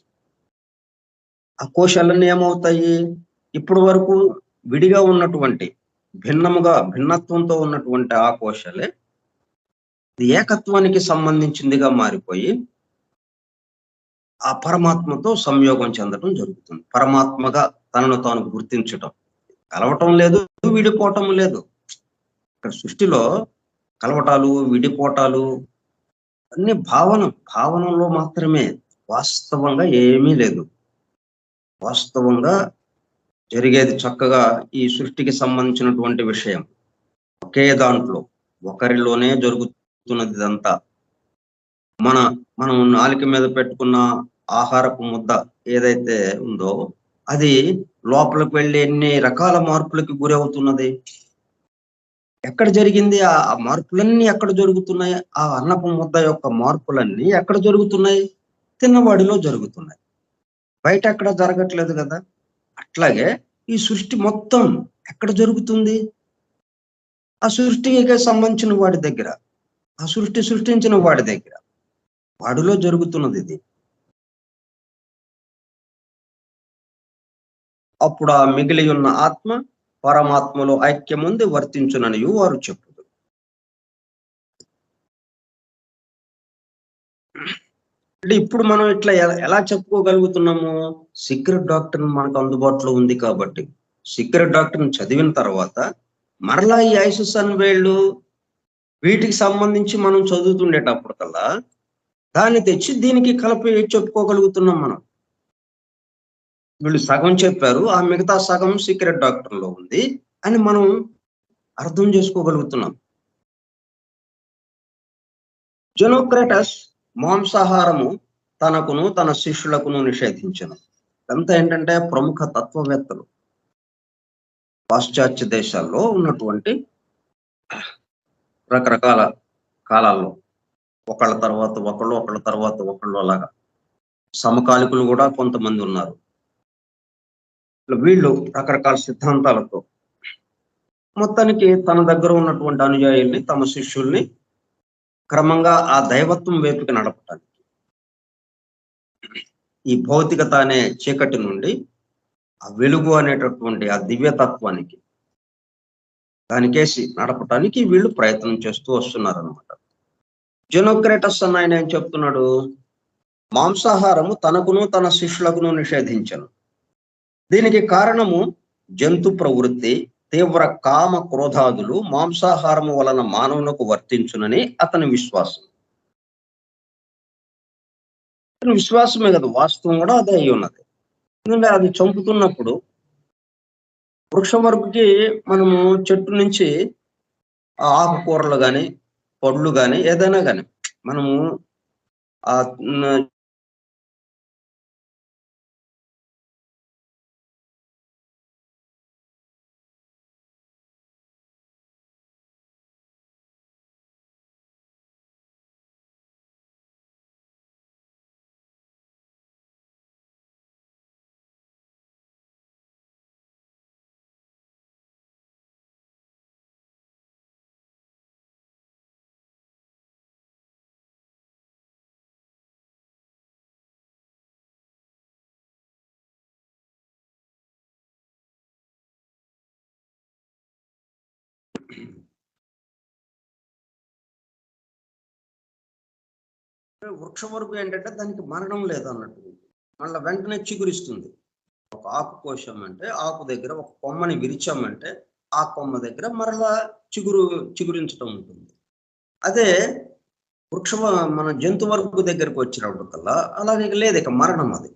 ఆ కోశాలన్నీ ఏమవుతాయి? ఇప్పటి వరకు విడిగా ఉన్నటువంటి భిన్నత్వంతో ఉన్నటువంటి ఆ కోశాలే ఏకత్వానికి సంబంధించిందిగా మారిపోయి ఆ పరమాత్మతో సంయోగం చెందడం జరుగుతుంది. పరమాత్మగా తనను తాను గుర్తించటం, కలవటం లేదు, విడిపోవటం లేదు. ఇక్కడ సృష్టిలో కలవటాలు, విడిపోటాలు అన్ని భావనలో మాత్రమే, వాస్తవంగా ఏమీ లేదు. వాస్తవంగా జరిగేది చక్కగా ఈ సృష్టికి సంబంధించినటువంటి విషయం ఒకే దాంట్లో ఒకరిలోనే జరుగుతున్నది. ఇదంతా మనం నాలుక మీద పెట్టుకున్న ఆహారపు ముద్ద ఏదైతే ఉందో అది లోపలికి వెళ్ళి ఎన్ని రకాల మార్పులకి గురి అవుతున్నది. ఎక్కడ జరిగింది? ఆ మార్పులన్నీ ఎక్కడ జరుగుతున్నాయి? ఆ అన్నపు ముద్ద యొక్క మార్పులన్నీ ఎక్కడ జరుగుతున్నాయి? తిన్నవాడిలో జరుగుతున్నాయి, బయట ఎక్కడ జరగట్లేదు కదా. అట్లాగే ఈ సృష్టి మొత్తం ఎక్కడ జరుగుతుంది? ఆ సృష్టికి సంబంధించిన వాడి దగ్గర, ఆ సృష్టించిన వాడి దగ్గర, వాడిలో జరుగుతున్నది ఇది. అప్పుడు ఆ మిగిలి ఉన్న ఆత్మ పరమాత్మలో ఐక్యముంది వర్తించునని వారు చెప్పుదు. అంటే ఇప్పుడు మనం ఇట్లా ఎలా చెప్పుకోగలుగుతున్నాము? సీక్రెట్ డాక్టర్ మనకు అందుబాటులో ఉంది కాబట్టి సీక్రెట్ డాక్టర్ చదివిన తర్వాత మరలా ఈ ఐసిస్ అన్వేళ్ళు వీటికి సంబంధించి మనం చదువుతుండేటప్పుడు కల్లా దాన్ని తెచ్చి దీనికి కలిపి చెప్పుకోగలుగుతున్నాం మనం. వీళ్ళు సగం చెప్పారు, ఆ మిగతా సగం సీక్రెట్ డాక్టర్ లో ఉంది అని మనం అర్థం చేసుకోగలుగుతున్నాం. జెనోక్రటస్ మాంసాహారము తనకును తన శిష్యులకును నిషేధించను. అంతా ఏంటంటే ప్రముఖ తత్వవేత్తలు పాశ్చాత్య దేశాల్లో ఉన్నటువంటి రకరకాల కాలాల్లో ఒకళ్ళ తర్వాత ఒకళ్ళు అలాగా సమకాలికులు కూడా కొంతమంది ఉన్నారు. వీళ్ళు రకరకాల సిద్ధాంతాలతో మొత్తానికి తన దగ్గర ఉన్నటువంటి అనుయాయుల్ని, తమ శిష్యుల్ని క్రమంగా ఆ దైవత్వం వైపుకి నడపటానికి, ఈ భౌతికత అనే చీకటి నుండి ఆ వెలుగు అనేటటువంటి ఆ దివ్యతత్వానికి దానికేసి నడపటానికి వీళ్ళు ప్రయత్నం చేస్తూ వస్తున్నారు అనమాట. జెనోక్రటస్ అన్న ఆయన ఏం చెప్తున్నాడు? మాంసాహారము తనకును తన శిష్యులకును నిషేధించను. దీనికి కారణము జంతు ప్రవృత్తి, తీవ్ర కామ క్రోధాదులు మాంసాహారము వలన మానవులకు వర్తించునని అతని విశ్వాసం. విశ్వాసమే కదా, వాస్తవం కూడా అదే అయి ఉన్నది. ఎందుకంటే అది చంపుతున్నప్పుడు వృక్షవర్గుకి మనము చెట్టు నుంచి ఆకుకూరలు కానీ పళ్ళు కానీ ఏదైనా కానీ మనము ఆ వృక్షవర్గు ఏంటంటే దానికి మరణం లేదు అన్నట్టు, మళ్ళీ వెంటనే చిగురిస్తుంది. ఒక ఆకు కోశం అంటే ఆకు దగ్గర ఒక కొమ్మని విరిచామంటే ఆ కొమ్మ దగ్గర మరలా చిగురించడం ఉంటుంది. అదే మన జంతు వర్గు దగ్గరకు వచ్చినప్పటికల్లా అలాగే లేదు, ఇక మరణం అది.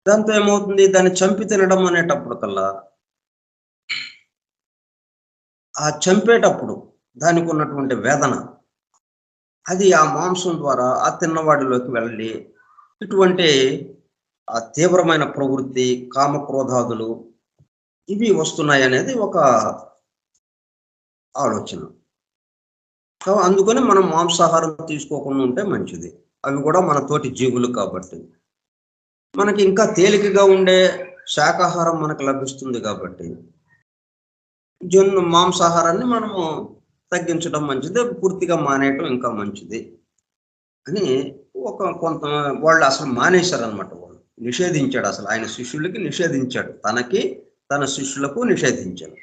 దాంతో ఏమవుతుంది? దాన్ని చంపి తినడం అనేటప్పటికల్లా ఆ చంపేటప్పుడు దానికి ఉన్నటువంటి వేదన అది ఆ మాంసం ద్వారా ఆ తిన్నవాడిలోకి వెళ్ళి ఇటువంటి ఆ తీవ్రమైన ప్రవృత్తి, కామక్రోధాదులు ఇవి వస్తున్నాయి అనేది ఒక ఆలోచన. అందుకని మనం మాంసాహారం తీసుకోకుండా ఉంటే మంచిది. అవి కూడా మన తోటి జీవులు కాబట్టి. మనకి ఇంకా తేలికగా ఉండే శాకాహారం మనకు లభిస్తుంది కాబట్టి మాంసాహారాన్ని మనము తగ్గించడం మంచిది, పూర్తిగా మానేయటం ఇంకా మంచిది అని కొంత వాళ్ళు అసలు మానేశారనమాట. వాళ్ళు నిషేధించాడు, అసలు ఆయన శిష్యులకి నిషేధించాడు, తనకి తన శిష్యులకు నిషేధించాడు.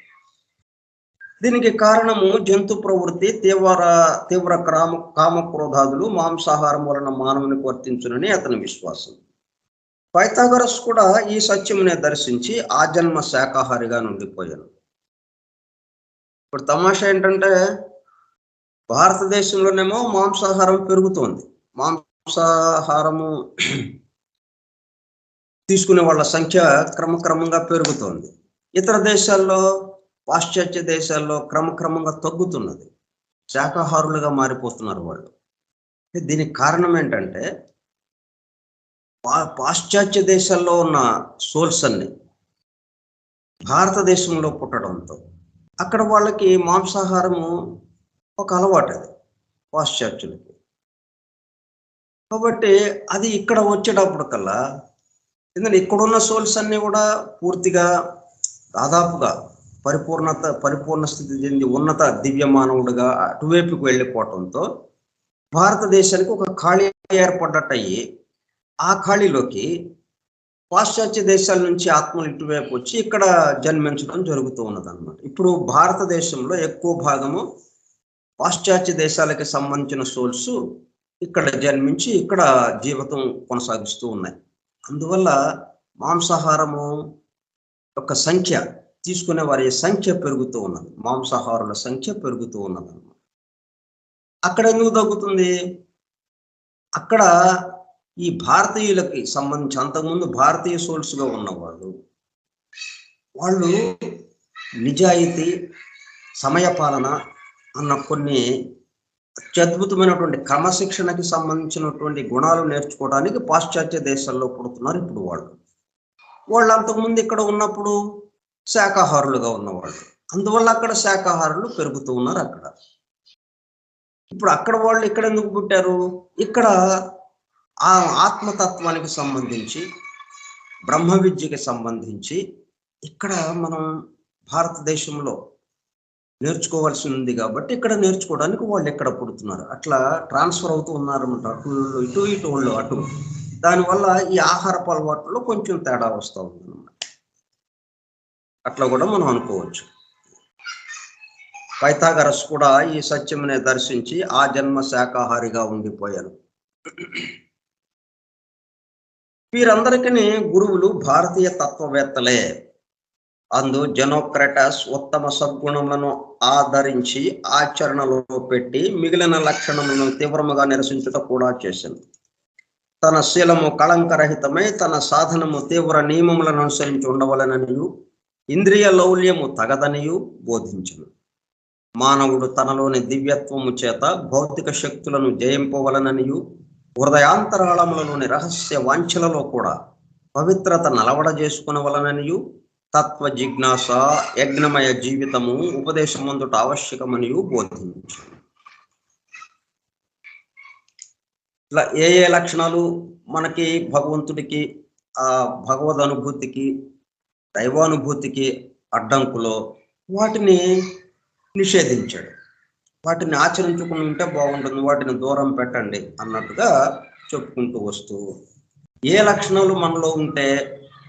దీనికి కారణము జంతు ప్రవృత్తి, తీవ్ర కామక్రోధాదులు మాంసాహారం వలన మానవునికి వర్తించునని అతని విశ్వాసం. పైథాగరస్ కూడా ఈ సత్యమునే దర్శించి ఆ జన్మ శాకాహారిగా నుండిపోయాను. ఇప్పుడు తమాషా ఏంటంటే భారతదేశంలోనేమో మాంసాహారం పెరుగుతోంది, మాంసాహారము తీసుకునే వాళ్ళ సంఖ్య క్రమక్రమంగా పెరుగుతోంది. ఇతర దేశాల్లో, పాశ్చాత్య దేశాల్లో క్రమక్రమంగా తగ్గుతున్నది, శాకాహారులుగా మారిపోతున్నారు వాళ్ళు. దీనికి కారణం ఏంటంటే పాశ్చాత్య దేశాల్లో ఉన్న సోల్స్ అన్ని భారతదేశంలో పుట్టడంతో అక్కడ వాళ్ళకి మాంసాహారము ఒక అలవాటు, అది పాశ్చాత్యులకి. కాబట్టి అది ఇక్కడ వచ్చేటప్పుడు కల్లా ఎందుకంటే ఇక్కడున్న సోల్స్ అన్ని కూడా పూర్తిగా దాదాపుగా పరిపూర్ణ స్థితి చెంది ఉన్నత దివ్య మానవుడిగా అటువైపుకు వెళ్ళిపోవటంతో భారతదేశానికి ఒక ఖాళీ ఏర్పడ్డట్టయి, ఆ ఖాళీలోకి పాశ్చాత్య దేశాల నుంచి ఆత్మలు ఇటువైపు వచ్చి ఇక్కడ జన్మించడం జరుగుతూ ఉన్నది అన్నమాట. ఇప్పుడు భారతదేశంలో ఎక్కువ భాగము పాశ్చాత్య దేశాలకి సంబంధించిన సోల్స్ ఇక్కడ జన్మించి ఇక్కడ జీవితం కొనసాగిస్తూ ఉన్నాయి. అందువల్ల మాంసాహారము యొక్క సంఖ్య, తీసుకునే వారి సంఖ్య పెరుగుతూ ఉన్నది, మాంసాహారుల సంఖ్య పెరుగుతూ ఉన్నది అన్నమాట. అక్కడ ఎందుకు తగ్గుతుంది? అక్కడ ఈ భారతీయులకి సంబంధించి అంతకుముందు భారతీయ సోల్స్గా ఉన్నవాళ్ళు, వాళ్ళు నిజాయితీ, సమయపాలన అన్న కొన్ని అత్యద్భుతమైనటువంటి క్రమశిక్షణకి సంబంధించినటువంటి గుణాలు నేర్చుకోవడానికి పాశ్చాత్య దేశాల్లో పుడుతున్నారు ఇప్పుడు వాళ్ళు అంతకుముందు ఇక్కడ ఉన్నప్పుడు శాకాహారులుగా ఉన్నవాళ్ళు, అందువల్ల అక్కడ శాకాహారులు పెరుగుతూ ఉన్నారు. ఇప్పుడు అక్కడ వాళ్ళు ఇక్కడ ఎందుకు పుట్టారు? ఇక్కడ ఆ ఆత్మతత్వానికి సంబంధించి, బ్రహ్మ విద్యకి సంబంధించి ఇక్కడ మనం భారతదేశంలో నేర్చుకోవాల్సి ఉంది కాబట్టి ఇక్కడ నేర్చుకోవడానికి వాళ్ళు ఎక్కడ పుడుతున్నారు, అట్లా ట్రాన్స్ఫర్ అవుతూ ఉన్నారన్నమాట. ఇటు వాళ్ళు అటు. దానివల్ల ఈ ఆహారపు అలవాట్లలో కొంచెం తేడా వస్తూ ఉందన్నమాట. అట్లా కూడా మనం అనుకోవచ్చు. పైథాగరస్ కూడా ఈ సత్యమునే దర్శించి ఆ జన్మ శాకాహారిగా ఉండిపోయారు. వీరందరికీ గురువులు భారతీయ తత్వవేత్తలే. అందు జెనోక్రటస్ ఉత్తమ సద్గుణములను ఆదరించి ఆచరణలో పెట్టి మిగిలిన లక్షణములను తీవ్రముగా నిరసించుట కూడా చేసింది. తన శీలము కళంకరహితమై తన సాధనము తీవ్ర నియమములను అనుసరించి ఉండవలననియు ఇంద్రియ లౌల్యము తగదనియు బోధించును. మానవుడు తనలోని దివ్యత్వము చేత భౌతిక శక్తులను జయింపవలననియు హృదయాంతరాళములలోని రహస్య వాంఛలలో కూడా పవిత్రత నలవడ చేసుకునవలననియు తత్వ జిజ్ఞాస యజ్ఞమయ జీవితము ఉపదేశమందుట ఆవశ్యకమనియు బోధించు. ఇట్లా ఏ లక్షణాలు మనకి భగవంతుడికి, ఆ భగవద్ అనుభూతికి, దైవానుభూతికి అడ్డంకులో వాటిని నిషేధించాడు. వాటిని ఆచరించుకుని ఉంటే బాగుంటుంది, వాటిని దూరం పెట్టండి అన్నట్టుగా చెప్పుకుంటూ వస్తూ, ఏ లక్షణాలు మనలో ఉంటే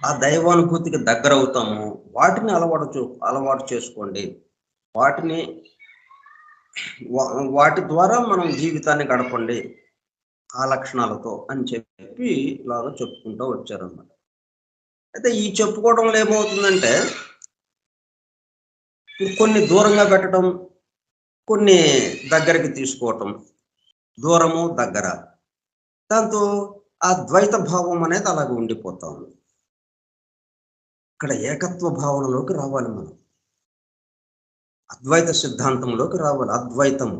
ఆ దైవానుభూతికి దగ్గర అవుతాము వాటిని అలవాటు చేసుకోండి, వాటి ద్వారా మనం జీవితాన్ని గడపండి ఆ లక్షణాలతో అని చెప్పి ఇలాగా చెప్పుకుంటూ వచ్చారన్నమాట. అయితే ఈ చెప్పుకోవడంలో ఏమవుతుందంటే కొన్ని దూరంగా పెట్టడం, కొన్ని దగ్గరికి తీసుకోవటం, దూరము దగ్గర, దాంతో ఆ ద్వైత భావం అనేది అలాగే ఉండిపోతా ఉంది. ఇక్కడ ఏకత్వ భావనలోకి రావాలి మనం, అద్వైత సిద్ధాంతంలోకి రావాలి. అద్వైతము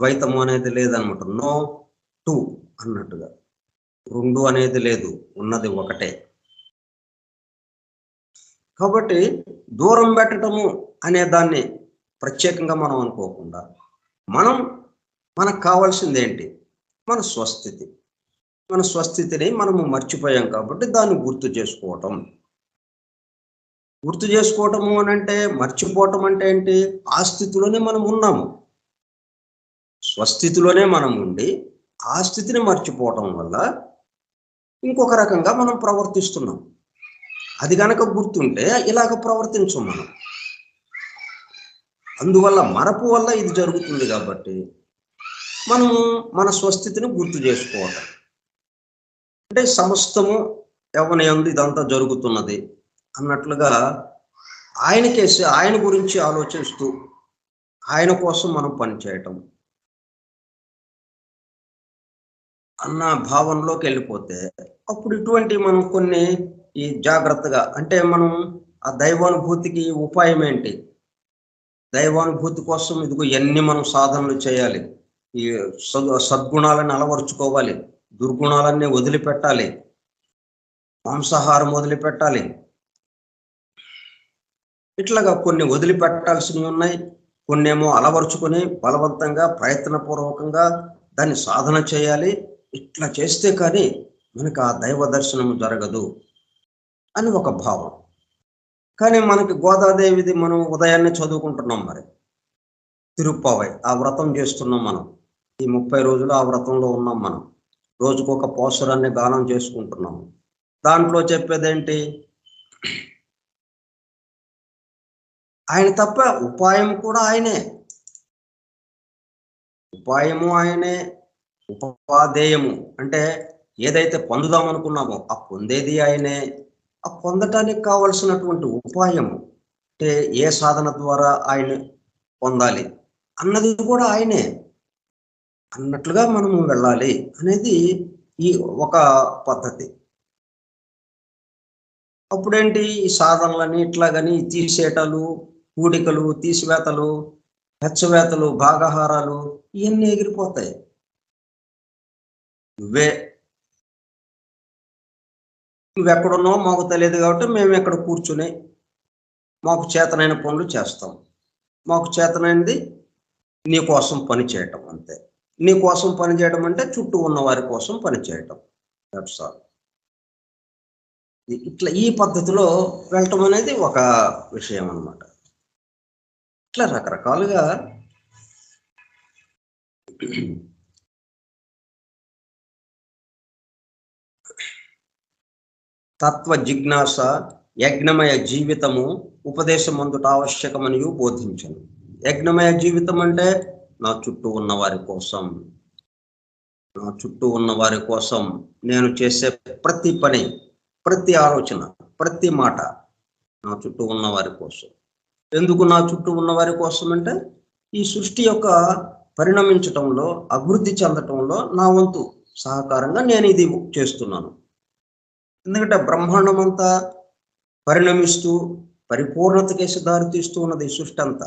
ద్వైతము అనేది లేదనమాట. నో టూ అన్నట్టుగా, రెండు అనేది లేదు, ఉన్నది ఒకటే. కాబట్టి దూరం పెట్టడము అనే దాన్ని ప్రత్యేకంగా మనం అనుకోకుండా మనం మనకు కావాల్సింది ఏంటి? మన స్వస్థితి. మన స్వస్థితిని మనము మర్చిపోయాం కాబట్టి దాన్ని గుర్తు చేసుకోవటం. గుర్తు చేసుకోవటము అనంటే మర్చిపోవటం అంటే ఏంటి? ఆ స్థితిలోనే మనం ఉన్నాము. స్వస్థితిలోనే మనం ఉండి ఆ స్థితిని మర్చిపోవటం వల్ల ఇంకొక రకంగా మనం ప్రవర్తిస్తున్నాం. అది గనక గుర్తుంటే ఇలాగ ప్రవర్తించం మనం. అందువల్ల మరపు వల్ల ఇది జరుగుతుంది కాబట్టి మనము మన స్వస్థితిని గుర్తు చేసుకోవటం. అంటే సమస్తము యెహోవా యందు ఇదంతా జరుగుతున్నది అన్నట్లుగా ఆయన గురించి ఆలోచిస్తూ ఆయన కోసం మనం పనిచేయటం అన్న భావనలోకి వెళ్ళిపోతే అప్పుడు ఇటువంటి మనం కొన్ని ఈ జాగ్రత్తగా అంటే మనం ఆ దైవానుభూతికి ఉపాయం ఏంటి? దైవానుభూతి కోసం ఇదిగో ఇవన్నీ మనం సాధనలు చేయాలి. ఈ సద్గుణాలను అలవరుచుకోవాలి. దుర్గుణాలన్నీ వదిలిపెట్టాలి. మాంసాహారం వదిలిపెట్టాలి. ఇట్లాగా కొన్ని వదిలిపెట్టాల్సినవి ఉన్నాయి. కొన్నేమో అలవరుచుకొని బలవంతంగా ప్రయత్నపూర్వకంగా దాన్ని సాధన చేయాలి. ఇట్లా చేస్తే కానీ మనకు ఆ దైవ దర్శనం జరగదు అని ఒక భావం. కానీ మనకి గోదాదేవిది మనం ఉదయాన్నే చదువుకుంటున్నాం మరి. తిరుప్పావై ఆ వ్రతం చేస్తున్నాం మనం. ఈ 30 రోజులు ఆ వ్రతంలో ఉన్నాం మనం. రోజుకొక పోసరాన్ని గానం చేసుకుంటున్నాం. దాంట్లో చెప్పేదేంటి? ఆయన తప్ప ఉపాయం కూడా ఆయనే. ఉపాయము ఆయనే, ఉపాదేయము అంటే ఏదైతే పొందుదాం అనుకున్నామో ఆ పొందేది ఆయనే. ఆ పొందటానికి కావలసినటువంటి ఉపాయము అంటే ఏ సాధన ద్వారా ఆయన పొందాలి అన్నది కూడా ఆయనే అన్నట్లుగా మనము వెళ్ళాలి అనేది ఈ ఒక పద్ధతి. అప్పుడేంటి ఈ సాధనలని ఇట్లాగని తీసేటలు, కూడికలు, తీసివేతలు, హెచ్చవేతలు, భాగాహారాలు ఇవన్నీ ఎగిరిపోతాయి. నువ్వెక్కడున్నావో మాకు తెలియదు కాబట్టి మేము ఇక్కడ కూర్చుని మాకు చేతనైన పనులు చేస్తాం. మాకు చేతనైనది నీ కోసం పని చేయటం అంతే. నీ కోసం పని చేయడం అంటే చుట్టూ ఉన్న వారి కోసం పని చేయటం. That's all. ఇట్లా ఈ పద్ధతిలో వెళ్ళటం అనేది ఒక విషయం అన్నమాట. ఇట్లా రకరకాలుగా తత్వ జిజ్ఞాస యజ్ఞమయ జీవితము ఉపదేశమందుట ఆవశ్యకమనియు బోధించను. యజ్ఞమయ జీవితం అంటే నా చుట్టూ ఉన్న వారి కోసం, నా చుట్టూ ఉన్న వారి కోసం నేను చేసే ప్రతి పని, ప్రతి ఆలోచన, ప్రతి మాట నా చుట్టూ ఉన్న వారి కోసం. ఎందుకు నా చుట్టూ ఉన్న వారి కోసం అంటే ఈ సృష్టి యొక్క పరిణమించటంలో, అభివృద్ధి చెందటంలో నా వంతు సహకారంగా నేను ఇది చేస్తున్నాను. ఎందుకంటే బ్రహ్మాండం అంతా పరిణమిస్తూ పరిపూర్ణతకేసి దారితీస్తూ ఉన్నది ఈ సృష్టి అంతా.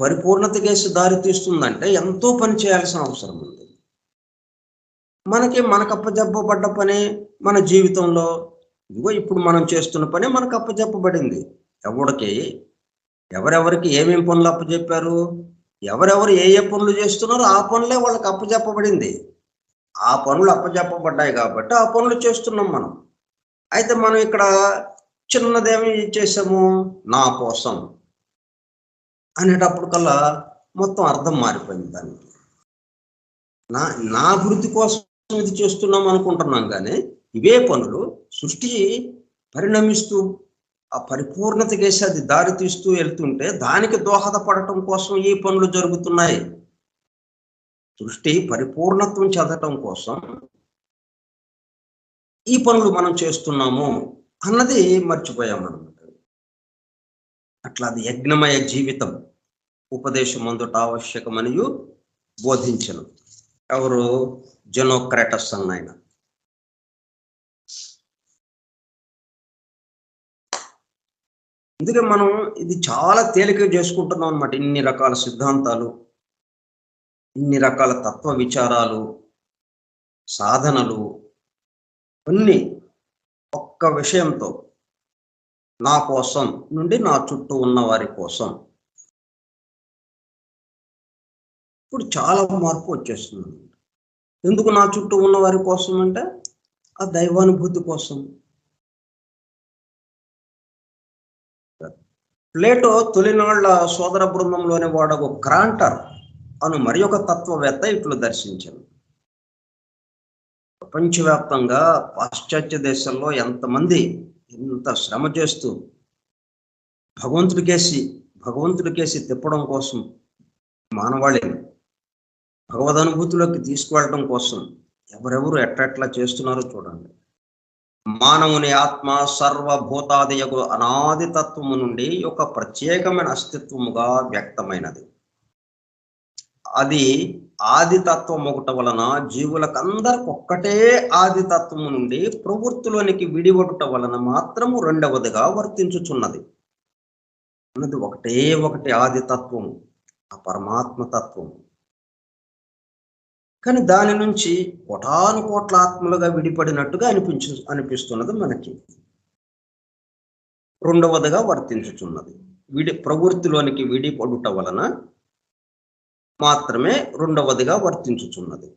పరిపూర్ణతకేసి దారితీస్తుందంటే ఎంతో పని చేయాల్సిన అవసరం ఉంది. మనకు అప్పజెప్పబడ్డ పని మన జీవితంలో ఇదిగో ఇప్పుడు మనం చేస్తున్న పని మనకు అప్పజెప్పబడింది. ఎవరెవరికి ఏమేం పనులు అప్పజెప్పారు, ఎవరెవరు ఏ పనులు చేస్తున్నారో ఆ పనులే వాళ్ళకి అప్పజెప్పబడింది. ఆ పనులు అప్పజెప్పబడ్డాయి కాబట్టి ఆ పనులు చేస్తున్నాం మనం. అయితే మనం ఇక్కడ చిన్నదేమి చేసాము, నా కోసం అనేటప్పటికల్లా మొత్తం అర్థం మారిపోయింది దానికి. నా అభివృద్ధి కోసం ఇది చేస్తున్నాం అనుకుంటున్నాం కానీ ఇవే పనులు సృష్టి పరిణమిస్తూ ఆ పరిపూర్ణతకేసి అది దారి తీస్తూ వెళ్తుంటే దానికి దోహదపడటం కోసం ఈ పనులు జరుగుతున్నాయి. సృష్టి పరిపూర్ణత్వం చెందటం కోసం ఈ పనులు మనం చేస్తున్నాము అన్నది మర్చిపోయామన్నమాట. అట్లా అది యజ్ఞమయ జీవితం ఉపదేశం అందుట ఆవశ్యకమనియు బోధించను. ఎవరు? జెనోక్రాటస్ అన్నాయన. అందుకే మనం ఇది చాలా తేలిక చేసుకుంటున్నాం అన్నమాట. ఇన్ని రకాల సిద్ధాంతాలు, ఇన్ని రకాల తత్వ విచారాలు, సాధనలు అన్నీ ఒక్క విషయంతో నా కోసం నుండి నా చుట్టూ ఉన్న వారి కోసం. ఇప్పుడు చాలా మార్పు వచ్చేస్తుంది. ఎందుకు నా చుట్టూ ఉన్న వారి కోసం అంటే ఆ దైవానుభూతి కోసం. ప్లేటో తొలినాళ్ల సోదర బృందంలోని వాడకు గ్రాంటర్ అను మరి ఒక తత్వవేత్త ఇట్లు దర్శించారు. ప్రపంచవ్యాప్తంగా పాశ్చాత్య దేశాల్లో ఎంతమంది ఎంత శ్రమ చేస్తూ భగవంతుడికేసి తిప్పడం కోసం, మానవాళిని భగవదనుభూతిలోకి తీసుకువెళ్ళడం కోసం ఎవరెవరు ఎట్లా చేస్తున్నారో చూడండి. మానవుని ఆత్మ సర్వభూతాదియగు అనాది తత్వము నుండి ఒక ప్రత్యేకమైన అస్తిత్వముగా వ్యక్తమైనది. అది ఆది తత్వం ఒకటి వలన జీవులకందరికి ఒక్కటే ఆది తత్వము నుండి ప్రవృత్తిలోనికి విడివడుట వలన మాత్రము రెండవదిగా వర్తించుచున్నది. అన్నది ఒకటి ఆది తత్వము, ఆ పరమాత్మ తత్వము. కానీ దాని నుంచి కోటాను కోట్ల ఆత్మలుగా విడిపడినట్టుగా అనిపిస్తున్నది మనకి. రెండవదిగా వర్తించుచున్నది. ప్రవృత్తిలోనికి విడిపడుట వలన మాత్రమే రెండవదిగా వర్తించుచున్నది.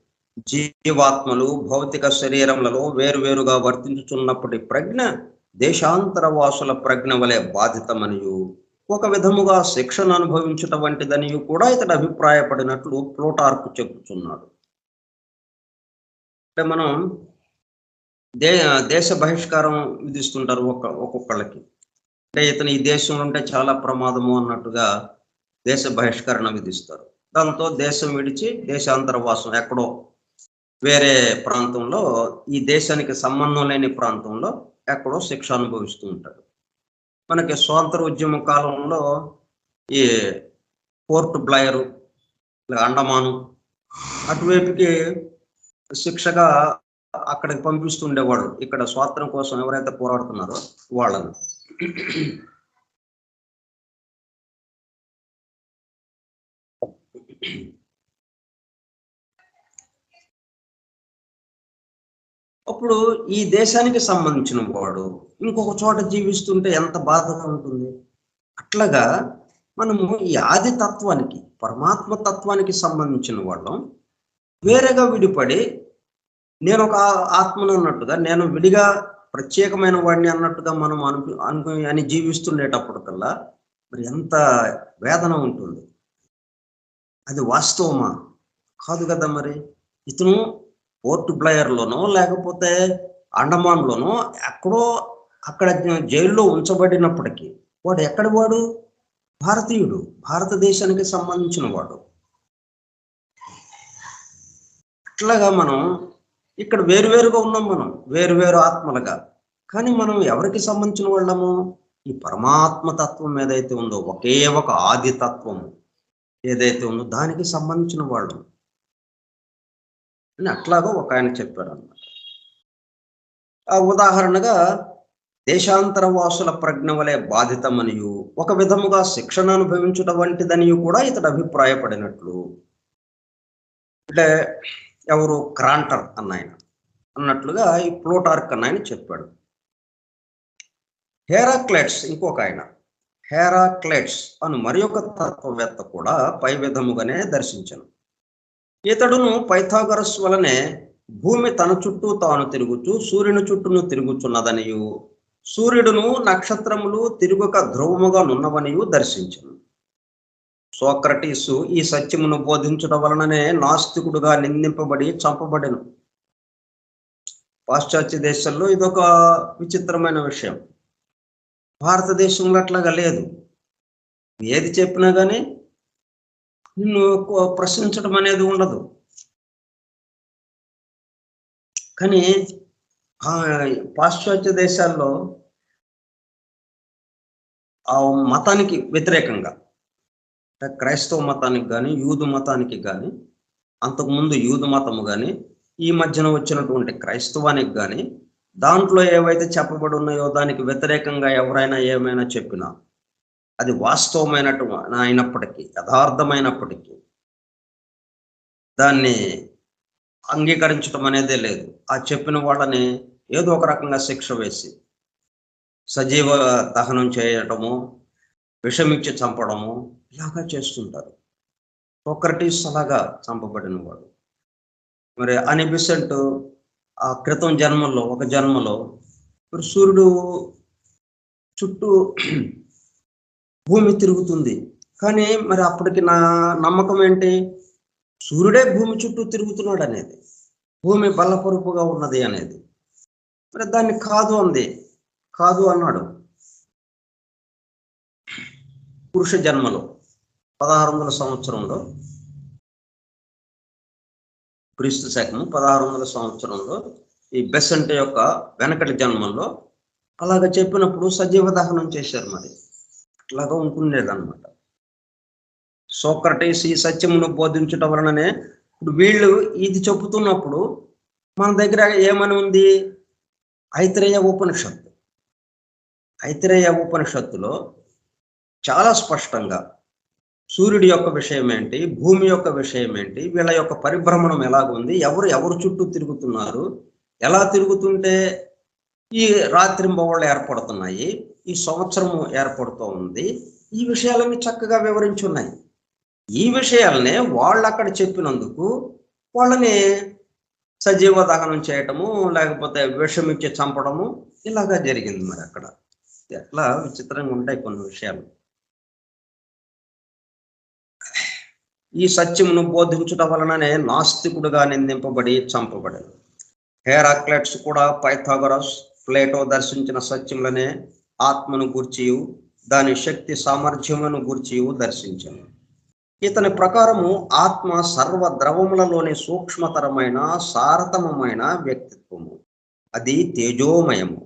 జీవాత్మలు భౌతిక శరీరములలో వేరువేరుగా వర్తించుచున్నప్పటి ప్రజ్ఞ దేశాంతర వాసుల ప్రజ్ఞ వలె బాధితమనియు, ఒక విధముగా శిక్షను అనుభవించుట వంటిదనియు కూడా ఇతడు అభిప్రాయపడినట్లు ప్లూటార్కు చెప్పుచున్నాడు. అంటే మనం దేశ బహిష్కారం విధిస్తుంటారు ఒక్కొక్కళ్ళకి. అంటే ఇతను ఈ దేశంలో ఉంటే చాలా ప్రమాదము అన్నట్టుగా దేశ బహిష్కరణ విధిస్తారు. దాంతో దేశం విడిచి దేశాంతరవాసం ఎక్కడో వేరే ప్రాంతంలో, ఈ దేశానికి సంబంధం లేని ప్రాంతంలో ఎక్కడో శిక్ష అనుభవిస్తూ ఉంటారు. మనకి స్వాతంత్ర ఉద్యమ కాలంలో ఈ పోర్ట్ బ్లైరు, అండమాను అటువైపుకి శిక్షగా అక్కడికి పంపిస్తుండేవాళ్ళు. ఇక్కడ స్వాతంత్రం కోసం ఎవరైతే పోరాడుతున్నారో వాళ్ళని. అప్పుడు ఈ దేశానికి సంబంధించిన వాడు ఇంకొక చోట జీవిస్తుంటే ఎంత బాధగా ఉంటుంది. అట్లాగా మనము ఈ ఆది తత్వానికి, పరమాత్మ తత్వానికి సంబంధించిన వాళ్ళం వేరేగా విడిపడి, నేను ఒక ఆత్మను అన్నట్టుగా, నేను విడిగా ప్రత్యేకమైన వాడిని అన్నట్టుగా మనం అని జీవిస్తుండేటప్పుడు కల్లా మరి ఎంత వేదన ఉంటుంది. అది వాస్తవమా? కాదు కదా. మరి ఇతను పోర్ట్ బ్లైర్లోనో లేకపోతే అండమాన్లోనో ఎక్కడో అక్కడ జైల్లో ఉంచబడినప్పటికీ వాడు ఎక్కడి వాడు? భారతీయుడు, భారతదేశానికి సంబంధించిన వాడు. అట్లాగా మనం ఇక్కడ వేరువేరుగా ఉన్నాం, మనం వేరువేరు ఆత్మలుగా. కానీ మనం ఎవరికి సంబంధించిన వాళ్ళము? ఈ పరమాత్మ తత్వం ఏదైతే ఉందో, ఒకే ఒక ఆది తత్వము ఏదైతే ఉందో దానికి సంబంధించిన వాళ్ళు అని అట్లాగా ఒక ఆయన చెప్పారు అన్నమాట. ఆ ఉదాహరణగా దేశాంతర వాసుల ప్రజ్ఞ వలె బాధితమనియు, ఒక విధముగా శిక్షణ అనుభవించుట వంటిదనియు కూడా ఇతడు అభిప్రాయపడినట్లు. అంటే ఎవరు? గ్రాంటర్ అన్నాయన అన్నట్లుగా ఈ ప్లూటార్క్ అన్నాయన చెప్పాడు. హెరాక్లెట్స్ ఇంకొక ఆయన, హెరాక్లెట్స్ అను మరి ఒక తత్వవేత్త కూడా పై విధముగానే దర్శించను. ఇతడును పైథాగరస్ వలనే భూమి తన చుట్టూ తాను తిరుగుచు సూర్యుని చుట్టూను తిరుగుచున్నదనియు, సూర్యుడును నక్షత్రములు తిరుగుక ధ్రువముగా నున్నవనియు దర్శించను. సోక్రటీసు ఈ సత్యమును బోధించడం వలననే నాస్తికుడుగా నిందింపబడి చంపబడెను. పాశ్చాత్య దేశాల్లో ఇదొక విచిత్రమైన విషయం. భారతదేశంలో అట్లాగా లేదు. ఏది చెప్పినా కానీ నిన్ను ప్రశ్నించడం అనేది ఉండదు. కానీ పాశ్చాత్య దేశాల్లో ఆ మతానికి వ్యతిరేకంగా, క్రైస్తవ మతానికి కానీ యూదు మతానికి కానీ, అంతకుముందు యూదు మతము కానీ ఈ మధ్యన వచ్చినటువంటి క్రైస్తవానికి కానీ దాంట్లో ఏవైతే చెప్పబడి ఉన్నాయో దానికి వ్యతిరేకంగా ఎవరైనా ఏమైనా చెప్పినా అది వాస్తవమైనట్టు అయినప్పటికీ, యథార్థమైనప్పటికీ దాన్ని అంగీకరించడం అనేదే లేదు. ఆ చెప్పిన వాళ్ళని ఏదో ఒక రకంగా శిక్ష వేసి సజీవ దహనం చేయటము, విషమిచ్చి చంపడము ఇలాగా చేస్తుంటారు. సోక్రటీస్ అలాగా చంపబడిన వాడు. మరి అని బెసెంట్ ఆ క్రితం జన్మలో ఒక జన్మలో మరి సూర్యుడు చుట్టూ భూమి తిరుగుతుంది, కానీ మరి అప్పటికి నా నమ్మకం ఏంటి, సూర్యుడే భూమి చుట్టూ తిరుగుతున్నాడు అనేది, భూమి బల్లపరుపుగా ఉన్నది అనేది. మరి దాన్ని కాదు అన్నాడు. పురుష జన్మలో 1600 సంవత్సరంలో, క్రీస్తు శకము 1600 సంవత్సరంలో ఈ బెసెంట్ యొక్క వెనకటి జన్మల్లో అలాగ చెప్పినప్పుడు సజీవ దహనం చేశారు. మరి అట్లాగా ఉంటుండేదన్నమాట. సోక్రటీస్ ఈ సత్యమును బోధించటం వలననే ఇప్పుడు వీళ్ళు ఇది చెబుతున్నప్పుడు మన దగ్గర ఏమని ఉంది, ఐతరేయ ఉపనిషత్తులో చాలా స్పష్టంగా సూర్యుడి యొక్క విషయం ఏంటి, భూమి యొక్క విషయం ఏంటి, వీళ్ళ యొక్క పరిభ్రమణం ఎలాగుంది, ఎవరు చుట్టూ తిరుగుతున్నారు, ఎలా తిరుగుతుంటే ఈ రాత్రింబవళ్ళు ఏర్పడుతున్నాయి, ఈ సంవత్సరము ఏర్పడుతూ ఉంది, ఈ విషయాలన్నీ చక్కగా వివరించున్నాయి. ఈ విషయాలనే వాళ్ళు అక్కడ చెప్పినందుకు వాళ్ళని సజీవ దహనం చేయటము, లేకపోతే విషమిచ్చి చంపడము ఇలాగా జరిగింది. మరి అక్కడ ఎట్లా విచిత్రంగా ఉంటాయి కొన్ని విషయాలు. ఈ సత్యమును బోధించడం వలననే నాస్తికుడుగా నిందింపబడి చంపబడాడు. హెరాక్లెట్స్ కూడా పైథాగరస్, ప్లేటో దర్శించిన సత్యములనే ఆత్మను గూర్చియు దాని శక్తి సామర్థ్యములను గూర్చియు దర్శించాను. ఇతని ప్రకారము ఆత్మ సర్వ ద్రవములలోని సూక్ష్మతరమైన సారతమమైన వ్యక్తిత్వము. అది తేజోమయము.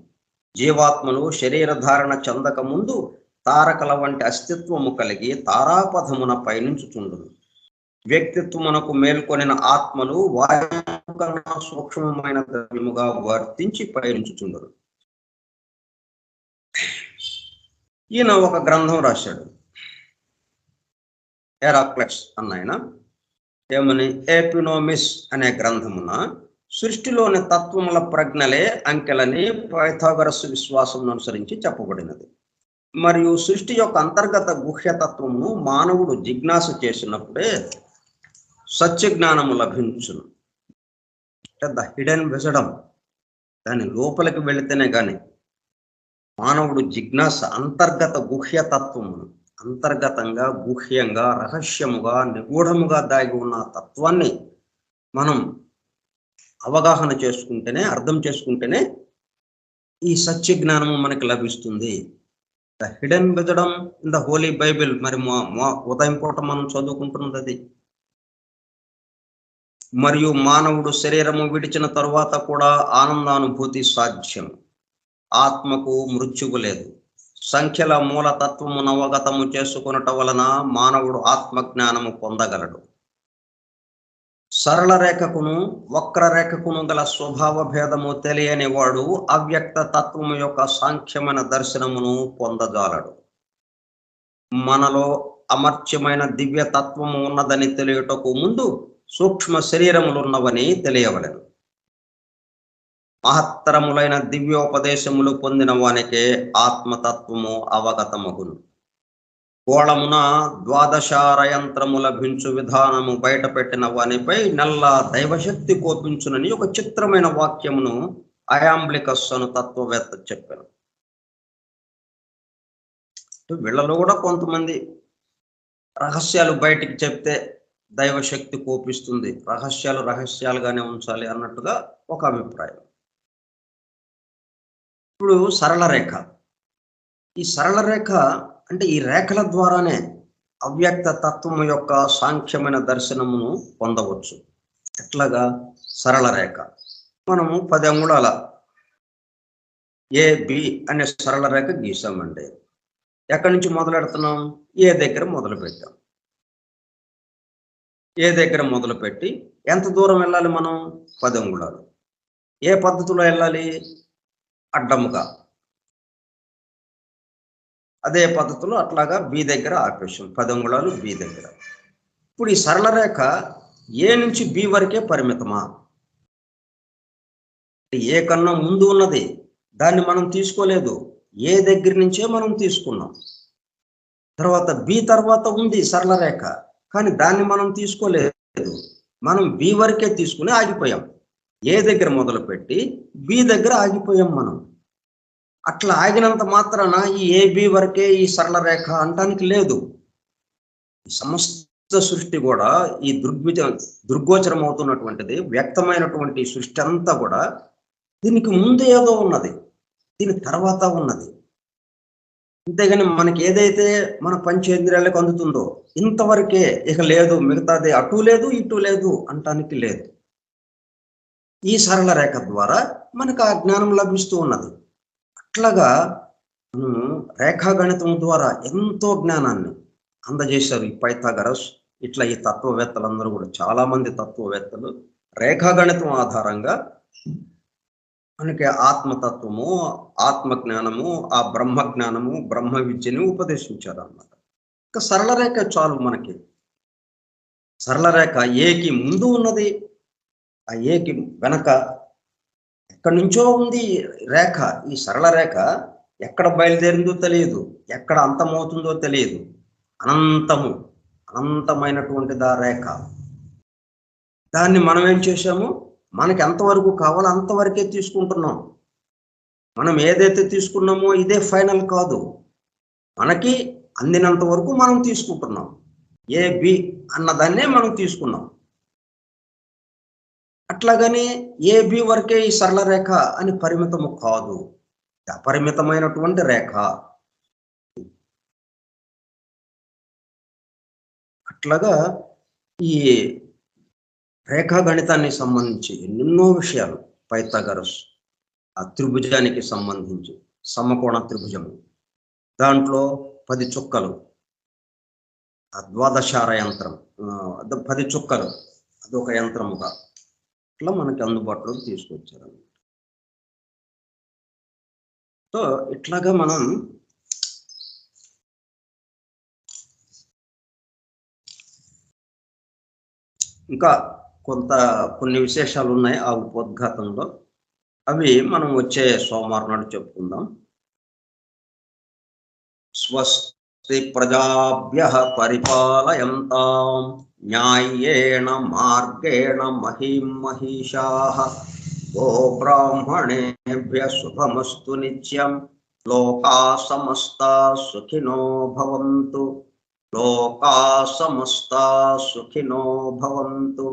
జీవాత్మలు శరీరధారణ చెందక ముందు తారకల వంటి అస్తిత్వము కలిగి తారాపథమున పయనించుచుండును. వ్యక్తిత్వమునకు మేల్కొనిన ఆత్మలు వాయువు కన్నా సూక్ష్మమైన ద్రవ్యముగా వర్తించి పయనించుచుండరు. ఈయన ఒక గ్రంథం రాశాడు, హెరాక్లెట్స్ అన్నాయన. ఏమని, ఎపినోమిస్ అనే గ్రంథమున సృష్టిలోని తత్వముల ప్రజ్ఞలే అంకెలని పైథాగరస్ విశ్వాసం అనుసరించి చెప్పబడినది. మరియు సృష్టి యొక్క అంతర్గత గుహ్యతత్వమును మానవుడు జిజ్ఞాస చేసినప్పుడే సత్యజ్ఞానము లభించును. ద హిడెన్ విజడమ్, దాని లోపలికి వెళితేనే కానీ మానవుడు జిజ్ఞాస అంతర్గత గుహ్యతత్వమును, అంతర్గతంగా గుహ్యంగా రహస్యముగా నిగూఢముగా దాగి ఉన్న తత్వాన్ని మనం అవగాహన చేసుకుంటేనే, అర్థం చేసుకుంటేనే ఈ సత్య జ్ఞానము మనకి లభిస్తుంది. The hidden wisdom in the Holi Bible. మరి ఉదయం పూట మనం చదువుకుంటున్నది అది. మరియు మానవుడు శరీరము విడిచిన తరువాత కూడా ఆనందానుభూతి సాధ్యం. ఆత్మకు మృత్యువు లేదు. సంఖ్యల మూలతత్వమును అవగతము చేసుకొనుట వలన మానవుడు ఆత్మజ్ఞానము పొందగలడు. సరళ రేఖకును వక్రరేఖకును గల స్వభావ భేదము తెలియని వాడు అవ్యక్త తత్వము యొక్క సాంఖ్యమైన దర్శనమును పొందజాలడు. మనలో అమర్త్యమైన దివ్య తత్వము ఉన్నదని తెలియటకు ముందు సూక్ష్మ శరీరములున్నవని తెలియవలెను. మహత్తరములైన దివ్యోపదేశములు పొందిన వానికే ఆత్మతత్వము అవగతమగును. గోళమున ద్వాదశారయంత్రము లభించు విధానము బయటపెట్టిన వానిపై నల్ల దైవశక్తి కోపించునని ఒక చిత్రమైన వాక్యమును అయాంబ్లికస్ అను తత్వవేత్త చెప్పాను. వీళ్ళలో కూడా కొంతమంది రహస్యాలు బయటికి చెప్తే దైవశక్తి కోపిస్తుంది, రహస్యాలు రహస్యాలుగానే ఉంచాలి అన్నట్టుగా ఒక అభిప్రాయం. ఇప్పుడు సరళ రేఖ, ఈ సరళ రేఖ అంటే ఈ రేఖల ద్వారానే అవ్యక్త తత్వం యొక్క సాంఖ్యమైన దర్శనమును పొందవచ్చు. ఎట్లాగా? సరళ రేఖ మనము 10 అంగుళాల AB అనే సరళ రేఖ గీసామండి. ఎక్కడి నుంచి మొదలెడుతున్నాం? ఏ దగ్గర మొదలు పెట్టాం. ఏ దగ్గర మొదలుపెట్టి ఎంత దూరం వెళ్ళాలి మనం? 10 అంగుళాలు. ఏ పద్ధతిలో వెళ్ళాలి? అడ్డముగా. అదే పద్ధతిలో అట్లాగా బి దగ్గర ఆపేసాం. 10 అంగుళాలు బి దగ్గర. ఇప్పుడు ఈ సరళ రేఖ ఏ నుంచి బి వరకే పరిమితమా? ఏ కన్నా ముందు ఉన్నది దాన్ని మనం తీసుకోలేదు, ఏ దగ్గర నుంచే మనం తీసుకున్నాం. తర్వాత బి తర్వాత ఉంది సరళ రేఖ, కానీ దాన్ని మనం తీసుకోలేదు. మనం బి వరకే తీసుకుని ఆగిపోయాం. ఏ దగ్గర మొదలుపెట్టి బి దగ్గర ఆగిపోయాం మనం. అట్లా ఆగినంత మాత్రాన ఈ ఏబి వరకే ఈ సరళ రేఖ అంటానికి లేదు. సమస్త సృష్టి కూడా ఈ దుర్గోచరం అవుతున్నటువంటిది వ్యక్తమైనటువంటి సృష్టి అంతా కూడా దీనికి ముందు ఏదో ఉన్నది, దీని తర్వాత ఉన్నది. అంతేగాని మనకి ఏదైతే మన పంచేంద్రియాలకు అందుతుందో ఇంతవరకే, ఇక లేదు, మిగతాది అటు లేదు ఇటు లేదు అంటానికి లేదు. ఈ సరళ రేఖ ద్వారా మనకు ఆ జ్ఞానం లభిస్తూ ఉన్నది. అట్లాగా రేఖాగణితం ద్వారా ఎంతో జ్ఞానాన్ని అందజేశారు ఈ పైథాగరస్. ఇట్లా ఈ తత్వవేత్తలందరూ కూడా, చాలా మంది తత్వవేత్తలు రేఖాగణితం ఆధారంగా మనకి ఆత్మతత్వము, ఆత్మజ్ఞానము, ఆ బ్రహ్మ జ్ఞానము, బ్రహ్మ విద్యని ఉపదేశించారు అన్నమాట. ఇంకా సరళ రేఖ చాలు మనకి. సరళ రేఖ ఏకి ముందు ఉన్నది, ఆ ఏకి వెనక ఎక్కడి నుంచో ఉంది రేఖ. ఈ సరళ రేఖ ఎక్కడ బయలుదేరిందో తెలియదు, ఎక్కడ అంతమవుతుందో తెలియదు. అనంతమైనటువంటిది ఆ రేఖ. దాన్ని మనం ఏం చేశాము, మనకి ఎంతవరకు కావాలో అంతవరకే తీసుకుంటున్నాం. మనం ఏదైతే తీసుకున్నామో ఇదే ఫైనల్ కాదు, మనకి అందినంత వరకు మనం తీసుకుంటున్నాం. ఏ బి అన్నదాన్నే మనం తీసుకున్నాం. అట్లాగని ఏ బి వరకే ఈ సరళ రేఖ అని పరిమితము కాదు, అపరిమితమైనటువంటి రేఖ. అట్లాగా ఈ రేఖాగణితాన్ని సంబంధించి ఎన్నెన్నో విషయాలు పైథాగరస్, ఆ త్రిభుజానికి సంబంధించి సమకోణ త్రిభుజము, దాంట్లో 10 చుక్కలు, ఆ ద్వాదశార యంత్రం, 10 చుక్కలు అదొక యంత్రముగా ఇట్లా మనకి అందుబాటులోకి తీసుకొచ్చారు. సో ఇట్లాగా మనం ఇంకా కొన్ని విశేషాలు ఉన్నాయి ఆ ఉపోద్ఘాతంలో. అవి మనం వచ్చే సోమవారం నాడు చెప్పుకుందాం. స్వస్తి ప్రజాభ్యః పరిపాలయంతాం న్యాయేణ మార్గేణ మహీం మహిషాః గోబ్రాహ్మణేభ్యః శుభమస్తు నిత్యం. లోకాః సమస్తాః సుఖినో భవంతు. లోకాః సమస్తాః సుఖినో భవంతు.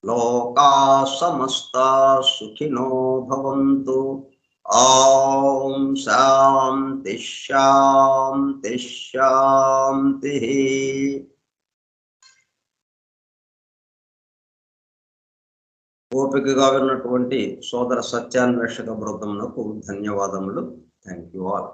లోకాః సమస్తాః సుఖినో భవంతు. ఓం శాంతి శాంతి శాంతి. ఓపికగా విన్నటువంటి సోదర సత్యాన్వేషక బృందమునకు ధన్యవాదములు. Thank you all.